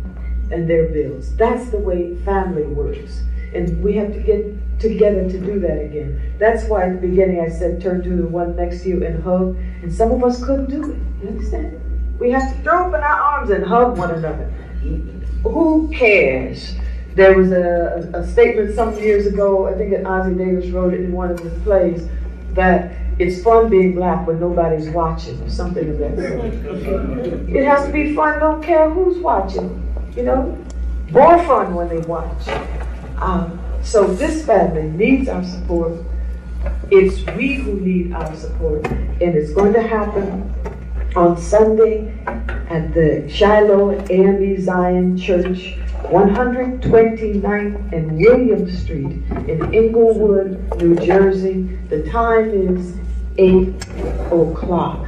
and their bills. That's the way family works. And we have to get together to do that again. That's why at the beginning I said, turn to the one next to you and hug. And some of us couldn't do it. You understand? We have to throw open our arms and hug one another. Who cares? There was a statement some years ago, I think that Ossie Davis wrote it in one of his plays, that it's fun being black when nobody's watching, or something of that sort. It has to be fun, don't care who's watching, More fun when they watch. So this family needs our support. It's we who need our support, and it's going to happen on Sunday at the Shiloh AME Zion Church, 129th and William Street in Englewood, New Jersey. The time is 8 o'clock.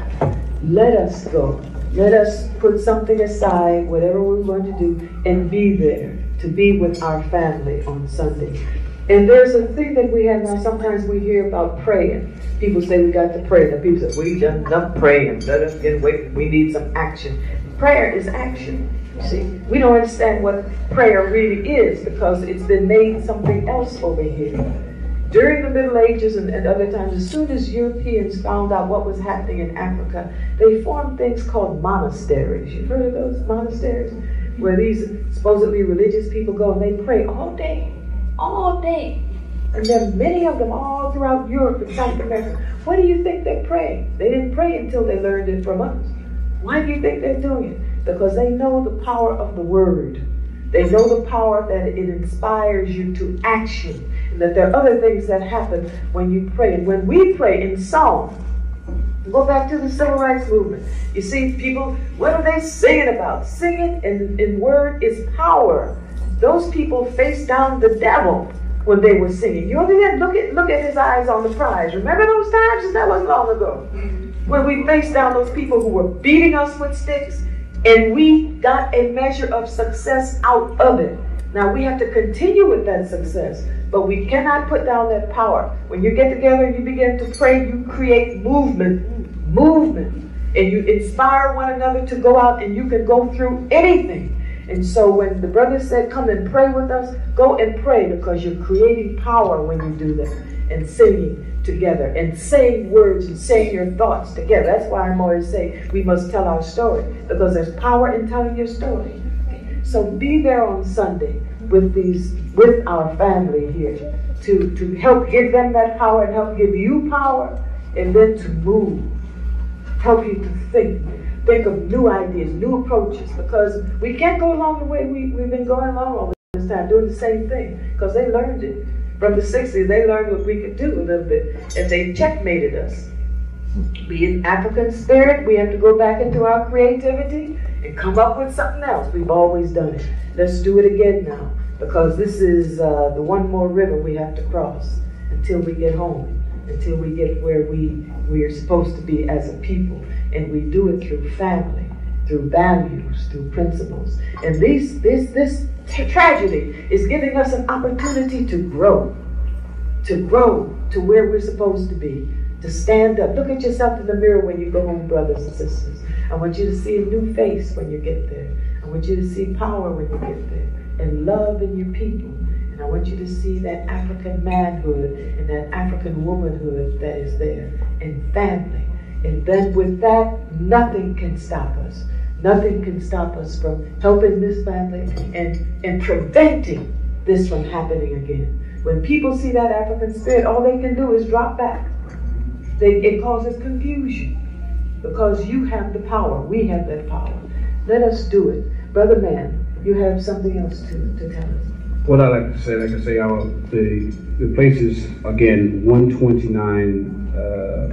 Let us go. Let us put something aside, whatever we're going to do, and be there, to be with our family on Sunday. And there's a thing that we have now, sometimes we hear about praying. People say we got to pray. And people say, we've done enough praying. Let us get away. We need some action. Prayer is action. You see, we don't understand what prayer really is because it's been made something else over here. During the Middle Ages and other times, as soon as Europeans found out what was happening in Africa, they formed things called monasteries. You've heard of those monasteries? Where these supposedly religious people go and they pray all day. All day. And there are many of them all throughout Europe and South America. What do you think they pray? They didn't pray until they learned it from us. Why do you think they're doing it? Because they know the power of the word. They know the power that it inspires you to action. And that there are other things that happen when you pray. And when we pray in song, go back to the civil rights movement. You see people, what are they singing about? Singing in word is power. Those people faced down the devil when they were singing. You understand? Look at his eyes on the prize. Remember those times? That wasn't long ago. When we faced down those people who were beating us with sticks, and we got a measure of success out of it. Now we have to continue with that success, but we cannot put down that power. When you get together and you begin to pray, you create movement, and you inspire one another to go out, and you can go through anything. And so when the brother said, come and pray with us, go and pray, because you're creating power when you do that, and singing together, and saying words and saying your thoughts together. That's why I'm always saying we must tell our story, because there's power in telling your story. So be there on Sunday with our family here to help give them that power and help give you power, and then to move, help you to think of new ideas, new approaches, because we can't go along the way we've been going along all this time, doing the same thing, because they learned it. From the 60s, they learned what we could do a little bit, and they checkmated us. Being African spirit, we have to go back into our creativity and come up with something else. We've always done it. Let's do it again now, because this is the one more river we have to cross until we get home, until we get where we are supposed to be as a people. And we do it through family, through values, through principles. And this tragedy is giving us an opportunity to grow to where we're supposed to be, to stand up. Look at yourself in the mirror when you go home, brothers and sisters. I want you to see a new face when you get there. I want you to see power when you get there, and love in your people. And I want you to see that African manhood and that African womanhood that is there, and family. And then with that, nothing can stop us. Nothing can stop us from helping this family and preventing this from happening again. When people see that African spirit, all they can do is drop back. It causes confusion, because you have the power. We have that power. Let us do it. Brother Man, you have something else to tell us. What I like to say, the place is, again, 129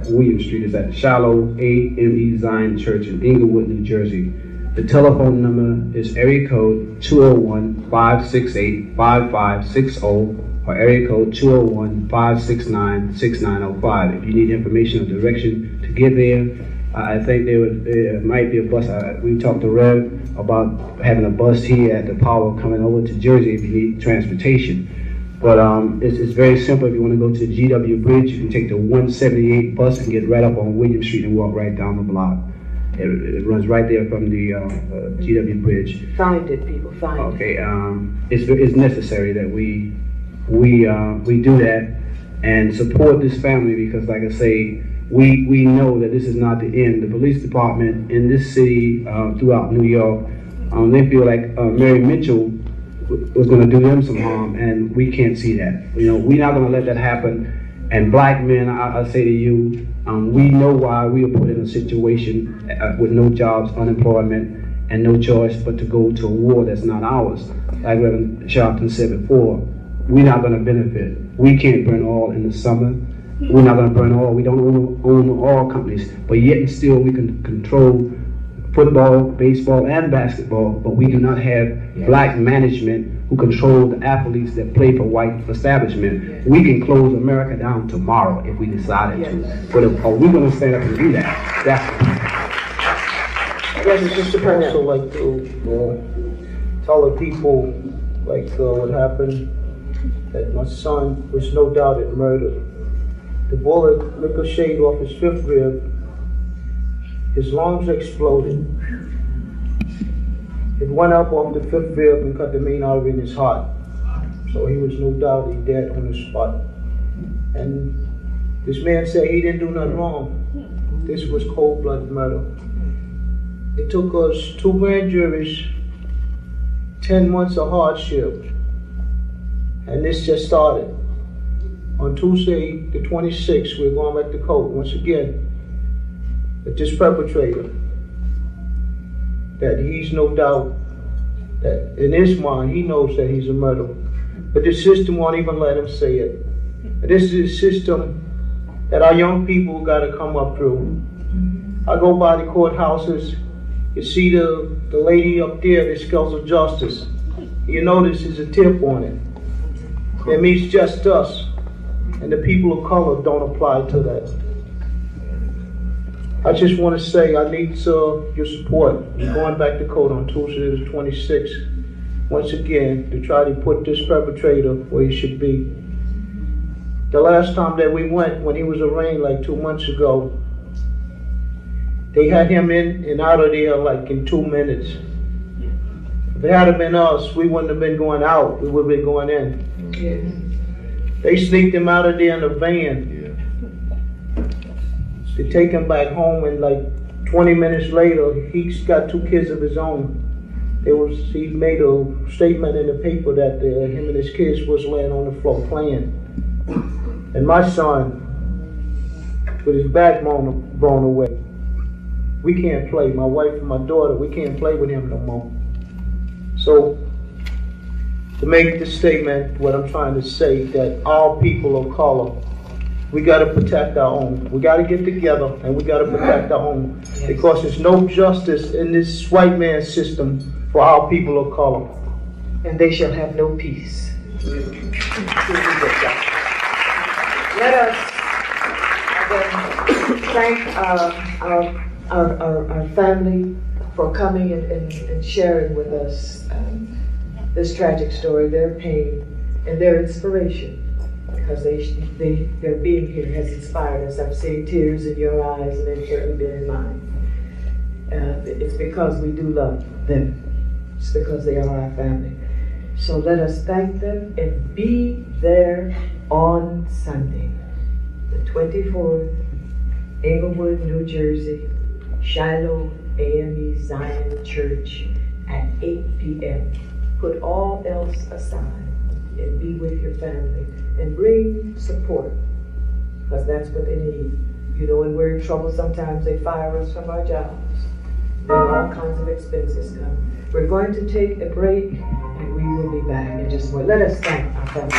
William Street is at Shiloh AME Zion Church in Englewood, New Jersey. The telephone number is area code 201-568-5560 or area code 201-569-6905. If you need information or direction to get there, I think there might be a bus. We talked to Rev about having a bus here at the Power coming over to Jersey if you need transportation. But it's very simple. If you want to go to the GW Bridge, you can take the 178 bus and get right up on William Street and walk right down the block. It runs right there from the GW Bridge. Find it, people. Find it. Okay. It's necessary that we do that and support this family, because, like I say, we know that this is not the end. The police department in this city, throughout New York, they feel like Mary Mitchell was going to do them some harm, and we can't see that. You know, we're not going to let that happen. And black men, I say to you, we know why we were put in a situation with no jobs, unemployment, and no choice but to go to a war that's not ours. Like Reverend Sharpton said before, we're not going to benefit. We can't burn oil in the summer. We're not going to burn oil. We don't own oil companies, but yet and still we can control football, baseball, and basketball, but we do not have black management who control the athletes that play for white establishment. We can close America down tomorrow if we decided to. But are we going to stand up and do that? Yes, it's just also like to tell the people like what happened, that my son was no doubt murdered. The bullet ricocheted off his 5th rib. His lungs exploded. It went up off the 5th rib and cut the main artery in his heart. So he was no doubt dead on the spot. And this man said he didn't do nothing wrong. This was cold-blooded murder. It took us 2 grand juries, 10 months of hardship, and this just started. On Tuesday, the 26th, we're going back to court once again. But this perpetrator, that he's no doubt that in his mind he knows that he's a murderer, but the system won't even let him say it. And this is a system that our young people got to come up through. I go by the courthouses, you see the lady up there, the scales of justice. You notice there's a tip on it. It means just us, and the people of color don't apply to that. I just want to say I need your support. We're going back to court on Tuesday the 26th, once again, to try to put this perpetrator where he should be. The last time that we went, when he was arraigned like 2 months ago, they had him in and out of there like in 2 minutes. If it had been us, we wouldn't have been going out, we would have been going in. Yeah. They sneaked him out of there in a van. They take him back home, and like 20 minutes later, he's got 2 kids of his own. He made a statement in the paper that him and his kids was laying on the floor playing. And my son, with his backbone blown away, we can't play. My wife and my daughter, we can't play with him no more. So, to make this statement, what I'm trying to say, that all people of color, we got to protect our own. We got to get together and we got to protect our own, because there's no justice in this white man system for our people of color. And they shall have no peace. Let us thank our family for coming and sharing with us this tragic story, their pain and their inspiration. Because their being here has inspired us. I've seen tears in your eyes, and they've certainly been in mine. It's because we do love them. It's because they are our family. So let us thank them and be there on Sunday, the 24th, Englewood, New Jersey, Shiloh AME Zion Church at 8 p.m. Put all else aside and be with your family. And bring support, because that's what they need. You know, when we're in trouble, sometimes they fire us from our jobs. Then all kinds of expenses come. We're going to take a break, and we will be back in just a moment. Let us thank our family.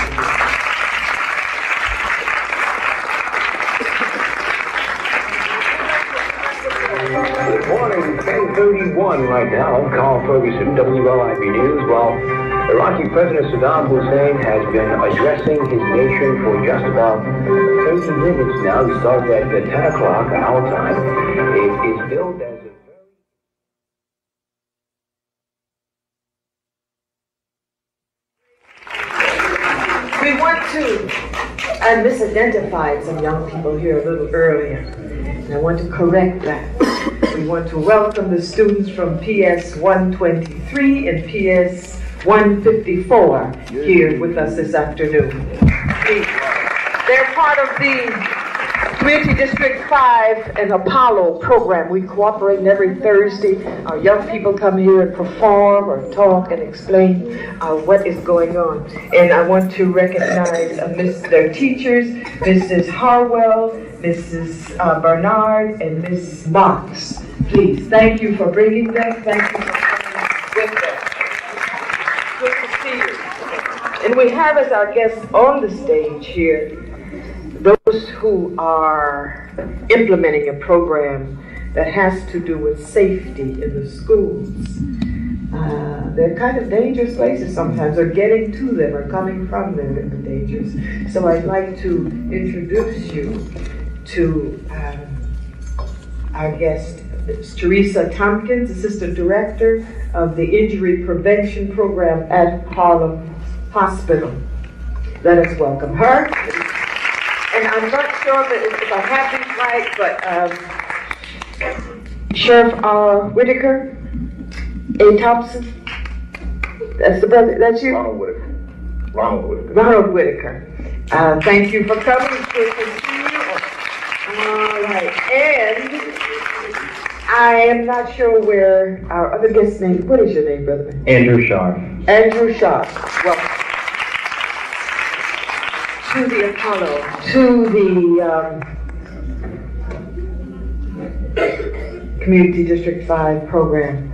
Good morning, 10:31 right now. I'm Carl Ferguson, WLIB News. Well, Iraqi President Saddam Hussein has been addressing his nation for just about 30 minutes now. He started at 10 o'clock our time. It is billed as a We want to, I misidentified some young people here a little earlier, and I want to correct that. We want to welcome the students from PS 123 and PS 154 here with us this afternoon. They're part of the Community District 5 and Apollo program. We cooperate every Thursday. Our young people come here and perform or talk and explain what is going on. And I want to recognize their teachers, Mrs. Harwell, Mrs. Bernard, and Ms. Marks. Please, thank you for bringing them. Thank you for coming with them. Good to see you. And we have as our guests on the stage here those who are implementing a program that has to do with safety in the schools. They're kind of dangerous places sometimes, or getting to them or coming from them are dangerous. So I'd like to introduce you to our guest, Ms. Teresa Tompkins, Assistant Director of the Injury Prevention Program at Harlem Hospital. Let us welcome her. And I'm not sure if I have these right, but Sheriff R. Whitaker, A. Thompson, that's the brother, that's you? Ronald Whitaker. Ronald Whitaker. Ronald Whitaker. Thank you for coming. It's good to see you. All right. And I am not sure where our other guest's name, what is your name, brother? Andrew Shaw. Andrew Shaw. Welcome. To the Apollo, to the Community District 5 program.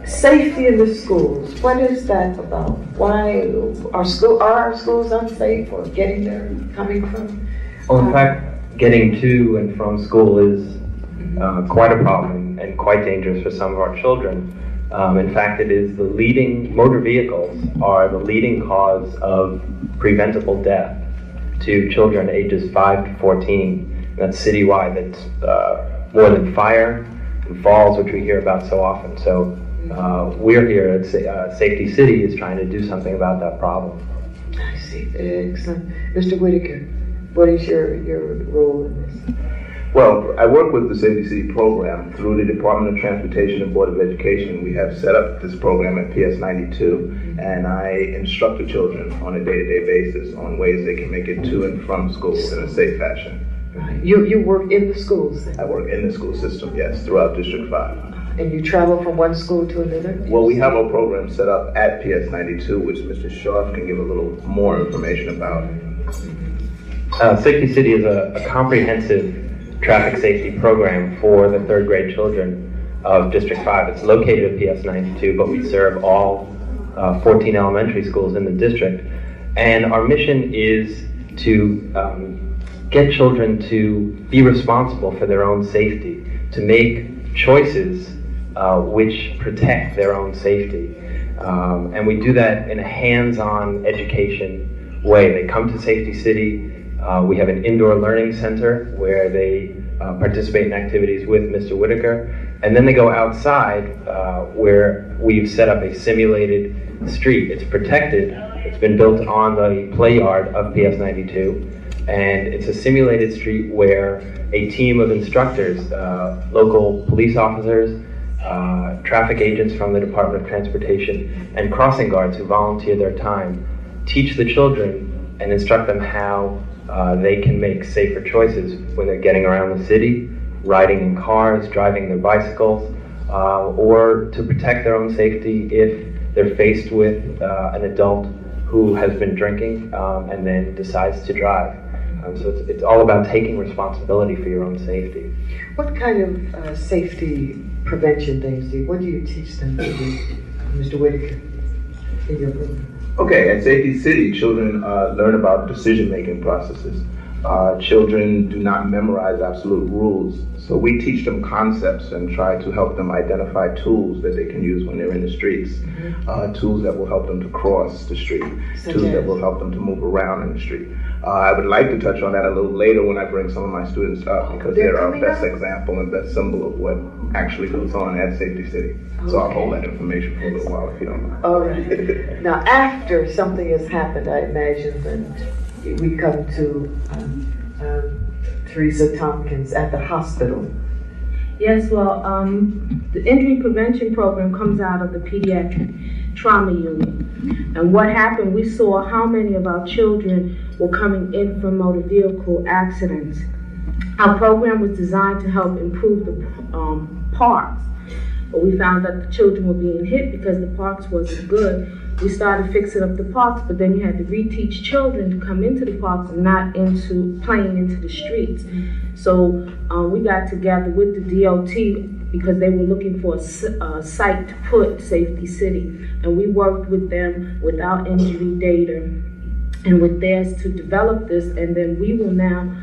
Safety in the schools, what is that about? Why are our schools unsafe, or getting there, coming from? Well, in fact, getting to and from school is quite a problem and quite dangerous for some of our children. In fact, it is motor vehicles are the leading cause of preventable death to children ages 5 to 14. That's citywide. That's more than fire and falls, which we hear about so often. So we're here at Safety City is trying to do something about that problem. I see. Excellent. Mr. Whitaker, what is your role in this? Well, I work with the Safety City program through the Department of Transportation and Board of Education. We have set up this program at PS 92, and I instruct the children on a day-to-day basis on ways they can make it to and from school in a safe fashion. Right. You work in the schools then? I work in the school system, yes, throughout District 5. And you travel from one school to another? Well, we have a program set up at PS 92, which Mr. Scharf can give a little more information about. Safety City is a comprehensive traffic safety program for the third grade children of District 5. It's located at PS 92, but we serve all 14 elementary schools in the district. And our mission is to get children to be responsible for their own safety, to make choices which protect their own safety. And we do that in a hands-on education way. They come to Safety City. We have an indoor learning center where they participate in activities with Mr. Whitaker. And then they go outside where we've set up a simulated street. It's protected. It's been built on the play yard of PS 92. And it's a simulated street where a team of instructors, local police officers, traffic agents from the Department of Transportation, and crossing guards who volunteer their time, teach the children and instruct them how they can make safer choices when they're getting around the city, riding in cars, driving their bicycles, or to protect their own safety if they're faced with an adult who has been drinking and then decides to drive. So it's all about taking responsibility for your own safety. What kind of safety prevention things what do you teach them to do, Mr. Whitaker, in your program? Okay, at Safety City, children learn about decision-making processes. Children do not memorize absolute rules, so we teach them concepts and try to help them identify tools that they can use when they're in the streets, tools that will help them to cross the street, tools that will help them to move around in the street. I would like to touch on that a little later when I bring some of my students up, because they're our best example and best symbol of what actually goes on at Safety City. So I'll hold that information for a little while if you don't mind. All right. Now, after something has happened, I imagine, then we come to Teresa Tompkins at the hospital. Yes, well, the injury prevention program comes out of the pediatric trauma unit. And what happened, we saw how many of our children were coming in from motor vehicle accidents. Our program was designed to help improve the parks. But we found that the children were being hit because the parks wasn't good. We started fixing up the parks, but then you had to reteach children to come into the parks and not into playing into the streets. So we got together with the DOT because they were looking for a site to put Safety City. And we worked with them with our injury data. and with theirs to develop this, and then we will now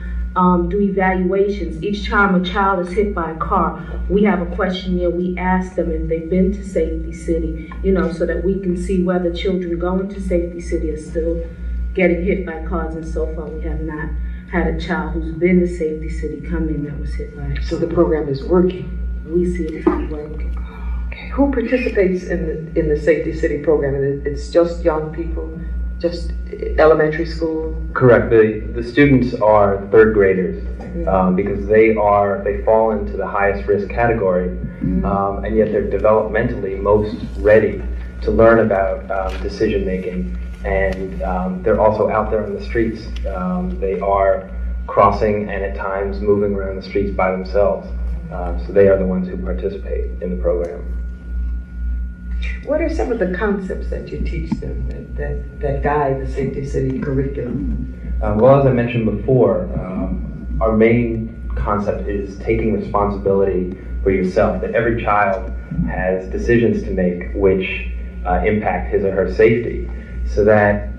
do evaluations. Each time a child is hit by a car, we have a questionnaire. We ask them if they've been to Safety City, you know, so that we can see whether children going to Safety City are still getting hit by cars, and so far we have not had a child who's been to Safety City come in that was hit by a car. So the program is working. We see it as working. Okay. Who participates in the Safety City program? It's just young people, just elementary school? Correct. The students are third graders because they fall into the highest risk category, and yet they're developmentally most ready to learn about decision making, and they're also out there on the streets. They are crossing and at times moving around the streets by themselves. So they are the ones who participate in the program. What are some of the concepts that you teach them that guide the Safety City curriculum? Well, as I mentioned before, our main concept is taking responsibility for yourself, that every child has decisions to make which impact his or her safety, so that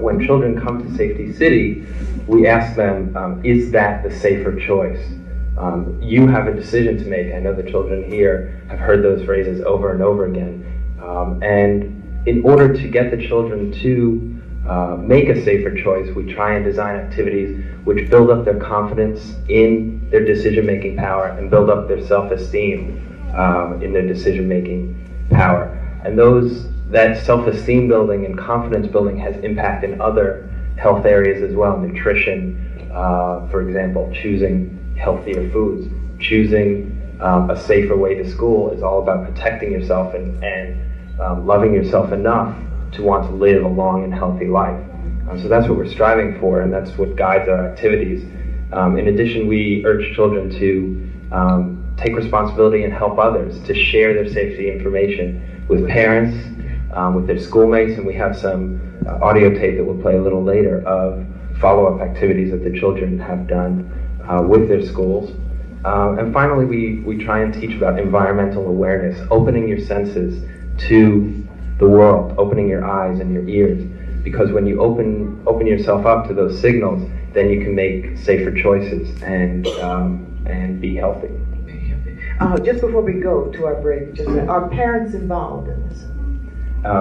when children come to Safety City, we ask them, is that the safer choice? You have a decision to make. I know the children here have heard those phrases over and over again. And in order to get the children to make a safer choice, we try and design activities which build up their confidence in their decision-making power and build up their self-esteem in their decision-making power. And that self-esteem building and confidence building has impact in other health areas as well. Nutrition, for example, choosing healthier foods, choosing a safer way to school is all about protecting yourself and loving yourself enough to want to live a long and healthy life. So that's what we're striving for, and that's what guides our activities. In addition, we urge children to take responsibility and help others, to share their safety information with parents, with their schoolmates, and we have some audio tape that we'll play a little later of follow-up activities that the children have done with their schools. And finally, we try and teach about environmental awareness, opening your senses to the world, opening your eyes and your ears, because when you open yourself up to those signals, then you can make safer choices and be healthy. Just before we go to our break, are parents involved in this?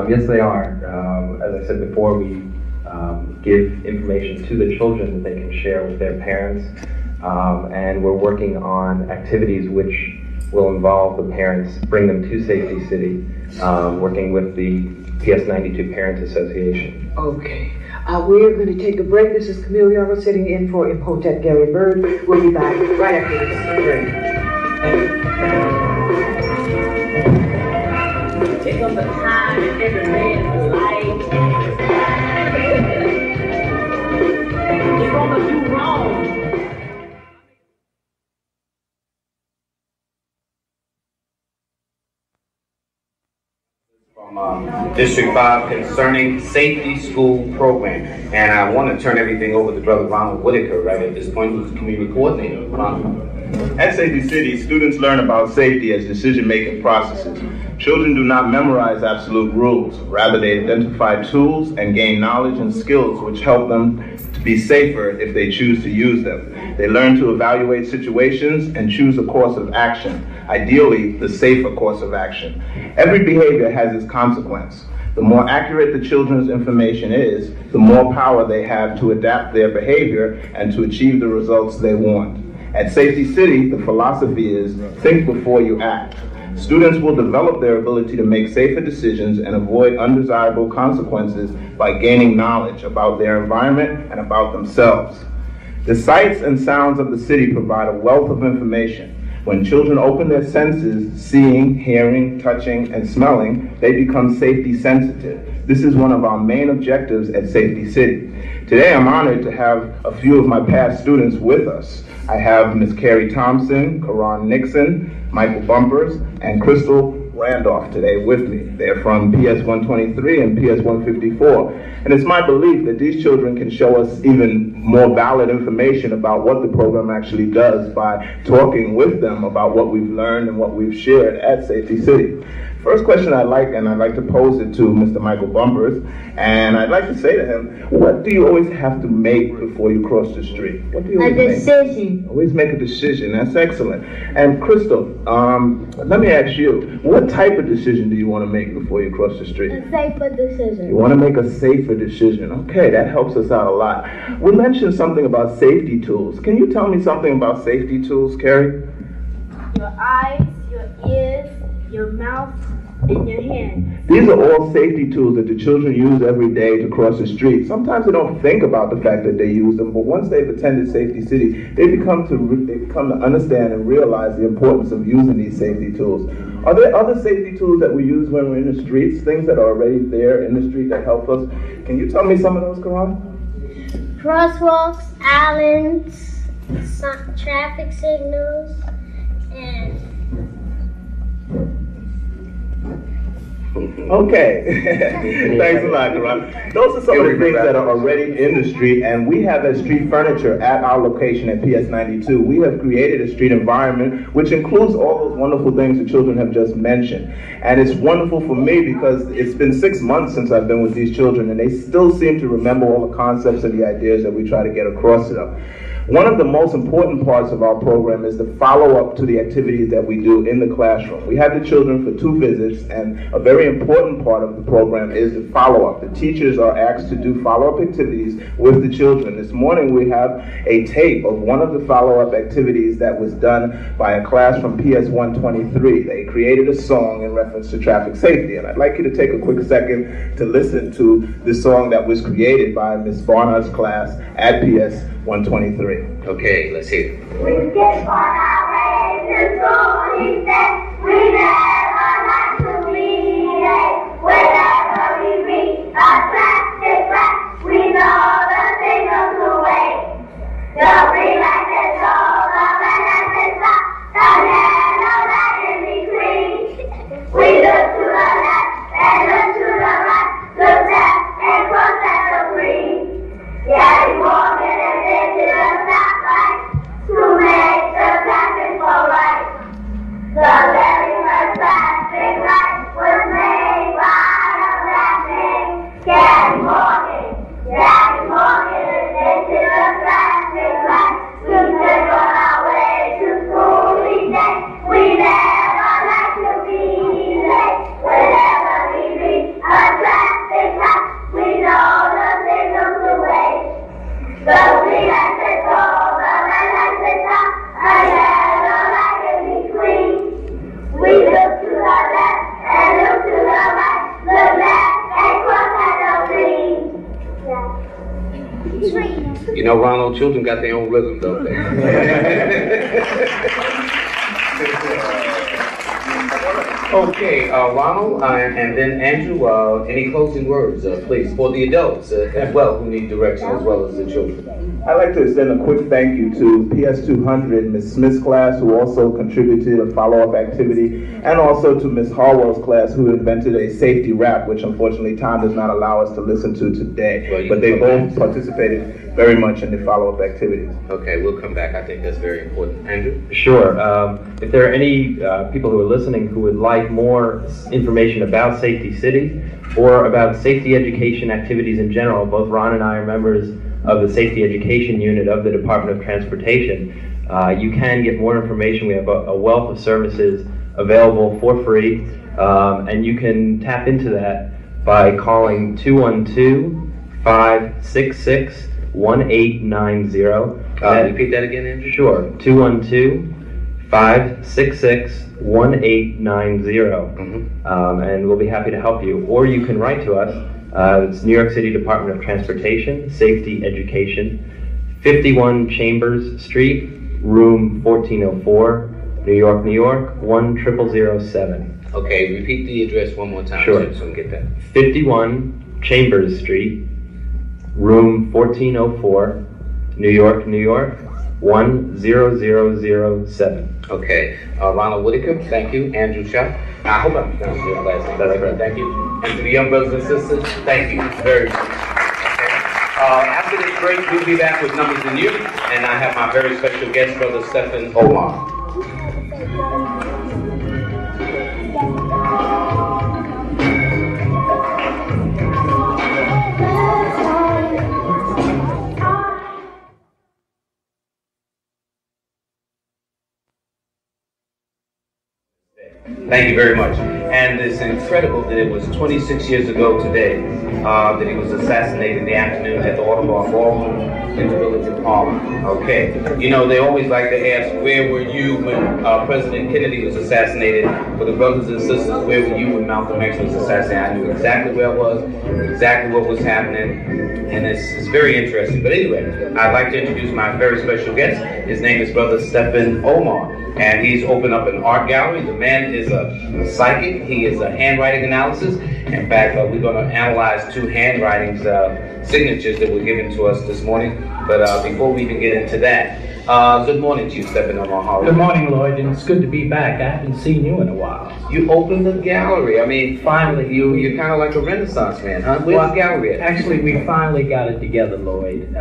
Yes, they are. As I said before, we give information to the children that they can share with their parents, and we're working on activities which will involve the parents, bring them to Safety City, working with the PS92 Parents Association. Okay. We're going to take a break. This is Camille Yarrow sitting in for Imhotep Gary Bird. We'll be back right after this break. Take up the time in every man's life. You're gonna do wrong. District 5 concerning safety school program. And I want to turn everything over to Brother Ronald Whitaker right at this point, who's the community coordinator. Ronald. At Safety City, students learn about safety as decision-making processes. Children do not memorize absolute rules. Rather, they identify tools and gain knowledge and skills which help them to be safer if they choose to use them. They learn to evaluate situations and choose a course of action, ideally the safer course of action. Every behavior has its consequence. The more accurate the children's information is, the more power they have to adapt their behavior and to achieve the results they want. At Safety City, the philosophy is think before you act. Students will develop their ability to make safer decisions and avoid undesirable consequences by gaining knowledge about their environment and about themselves. The sights and sounds of the city provide a wealth of information. When children open their senses, seeing, hearing, touching, and smelling, they become safety sensitive. This is one of our main objectives at Safety City. Today I'm honored to have a few of my past students with us. I have Ms. Carrie Thompson, Karan Nixon, Michael Bumpers, and Crystal Randolph today with me. They're from PS 123 and PS 154. And it's my belief that these children can show us even more valid information about what the program actually does by talking with them about what we've learned and what we've shared at Safety City. First question I'd like to pose it to Mr. Michael Bumpers, and I'd like to say to him, what do you always have to make before you cross the street? What do you always decision. Always make a decision. That's excellent. And Crystal, let me ask you, what type of decision do you want to make before you cross the street? A safer decision. You want to make a safer decision. Okay, that helps us out a lot. We mentioned something about safety tools. Can you tell me something about safety tools, Carrie? Your eyes, your ears, your mouth, and your hands. These are all safety tools that the children use every day to cross the street. Sometimes they don't think about the fact that they use them, but once they've attended Safety City, they become to understand and realize the importance of using these safety tools. Are there other safety tools that we use when we're in the streets, things that are already there in the street that help us? Can you tell me some of those, Karan? Crosswalks, islands, traffic signals, and Okay, thanks a lot, Karan. Those are some of the things that are already in the street, and we have as street furniture at our location at PS 92. We have created a street environment which includes all those wonderful things the children have just mentioned. And it's wonderful for me because it's been 6 months since I've been with these children, and they still seem to remember all the concepts and the ideas that we try to get across to them. One of the most important parts of our program is the follow-up to the activities that we do in the classroom. We have the children for 2 visits, and a very important part of the program is the follow-up. The teachers are asked to do follow-up activities with the children. This morning we have a tape of one of the follow-up activities that was done by a class from PS 123. They created a song in reference to traffic safety, and I'd like you to take a quick second to listen to the song that was created by Ms. Barnard's class at PS 123. Okay, let's hear it. We skip on our way to school, he said. We never like to be late. Whenever we reach a traffic light, we know the signal's away. The green light is over, the left is up, the yellow light in between. We look to the left and look to the right, look left and cross at the green. Yeah, we walk in and into the stoplight to make the traffic go right. The very first traffic light was made by a black man. Daddy walking into the traffic light. We took on our way to school each day. We never like to be late. Whenever we reach a traffic light, we know the signal's away. The green light is over, the light is up, a yellow light in between. We look to the left and look to the right, look left and cross at the green. You know, Ronald, children got their own rhythm, don't they? Okay, Ronald, and then Andrew, any closing words, please, for the adults as well who need direction as well as the children? I'd like to extend a quick thank you to PS 200, Ms. Smith's class, who also contributed a follow-up activity, and also to Ms. Harwell's class, who invented a safety rap, which unfortunately time does not allow us to listen to today. Well, but they both participated very much in the follow-up activities. Okay, we'll come back. I think that's very important. Andrew? Sure. If there are any people who are listening who would like more information about Safety City or about safety education activities in general, both Ron and I are members of the Safety Education Unit of the Department of Transportation. You can get more information. We have a wealth of services available for free, and you can tap into that by calling 212-566-1890. Repeat that again, Andrew? Sure, 212-566-1890. And we'll be happy to help you. Or you can write to us. It's New York City Department of Transportation, Safety Education, 51 Chambers Street, room 1404, New York, New York, 10007. Okay, repeat the address one more time. Sure. So we can get that. 51 Chambers Street, room 1404, New York, New York, 10007. Okay, Ronald Whitaker, thank you. Andrew Shaw, I hope I'm pronouncing your last name correctly. Thank you. And to the young brothers and sisters, thank you very much. Okay. After this break, we'll be back with Numbers in You, and I have my very special guest, Brother Stephen Omar. Thank you very much. And it's incredible that it was 26 years ago today that he was assassinated in the afternoon at the Audubon Ballroom in the village of Palmer. Okay. You know, they always like to ask, where were you when President Kennedy was assassinated? For the brothers and sisters, where were you when Malcolm X was assassinated? I knew exactly where I was, exactly what was happening, and it's very interesting. But anyway, I'd like to introduce my very special guest. His name is Brother Stephen Omar. And he's opened up an art gallery. The man is a psychic. He is a handwriting analysis. In fact, we're going to analyze two handwritings, signatures that were given to us this morning. But before we even get into that, good morning to you, Stephen Omar. Good morning, Lloyd, and it's good to be back. I haven't seen you in a while. You opened the gallery. I mean, finally. You're kind of like a Renaissance man, huh? Where's the gallery at? Actually, we finally got it together, Lloyd.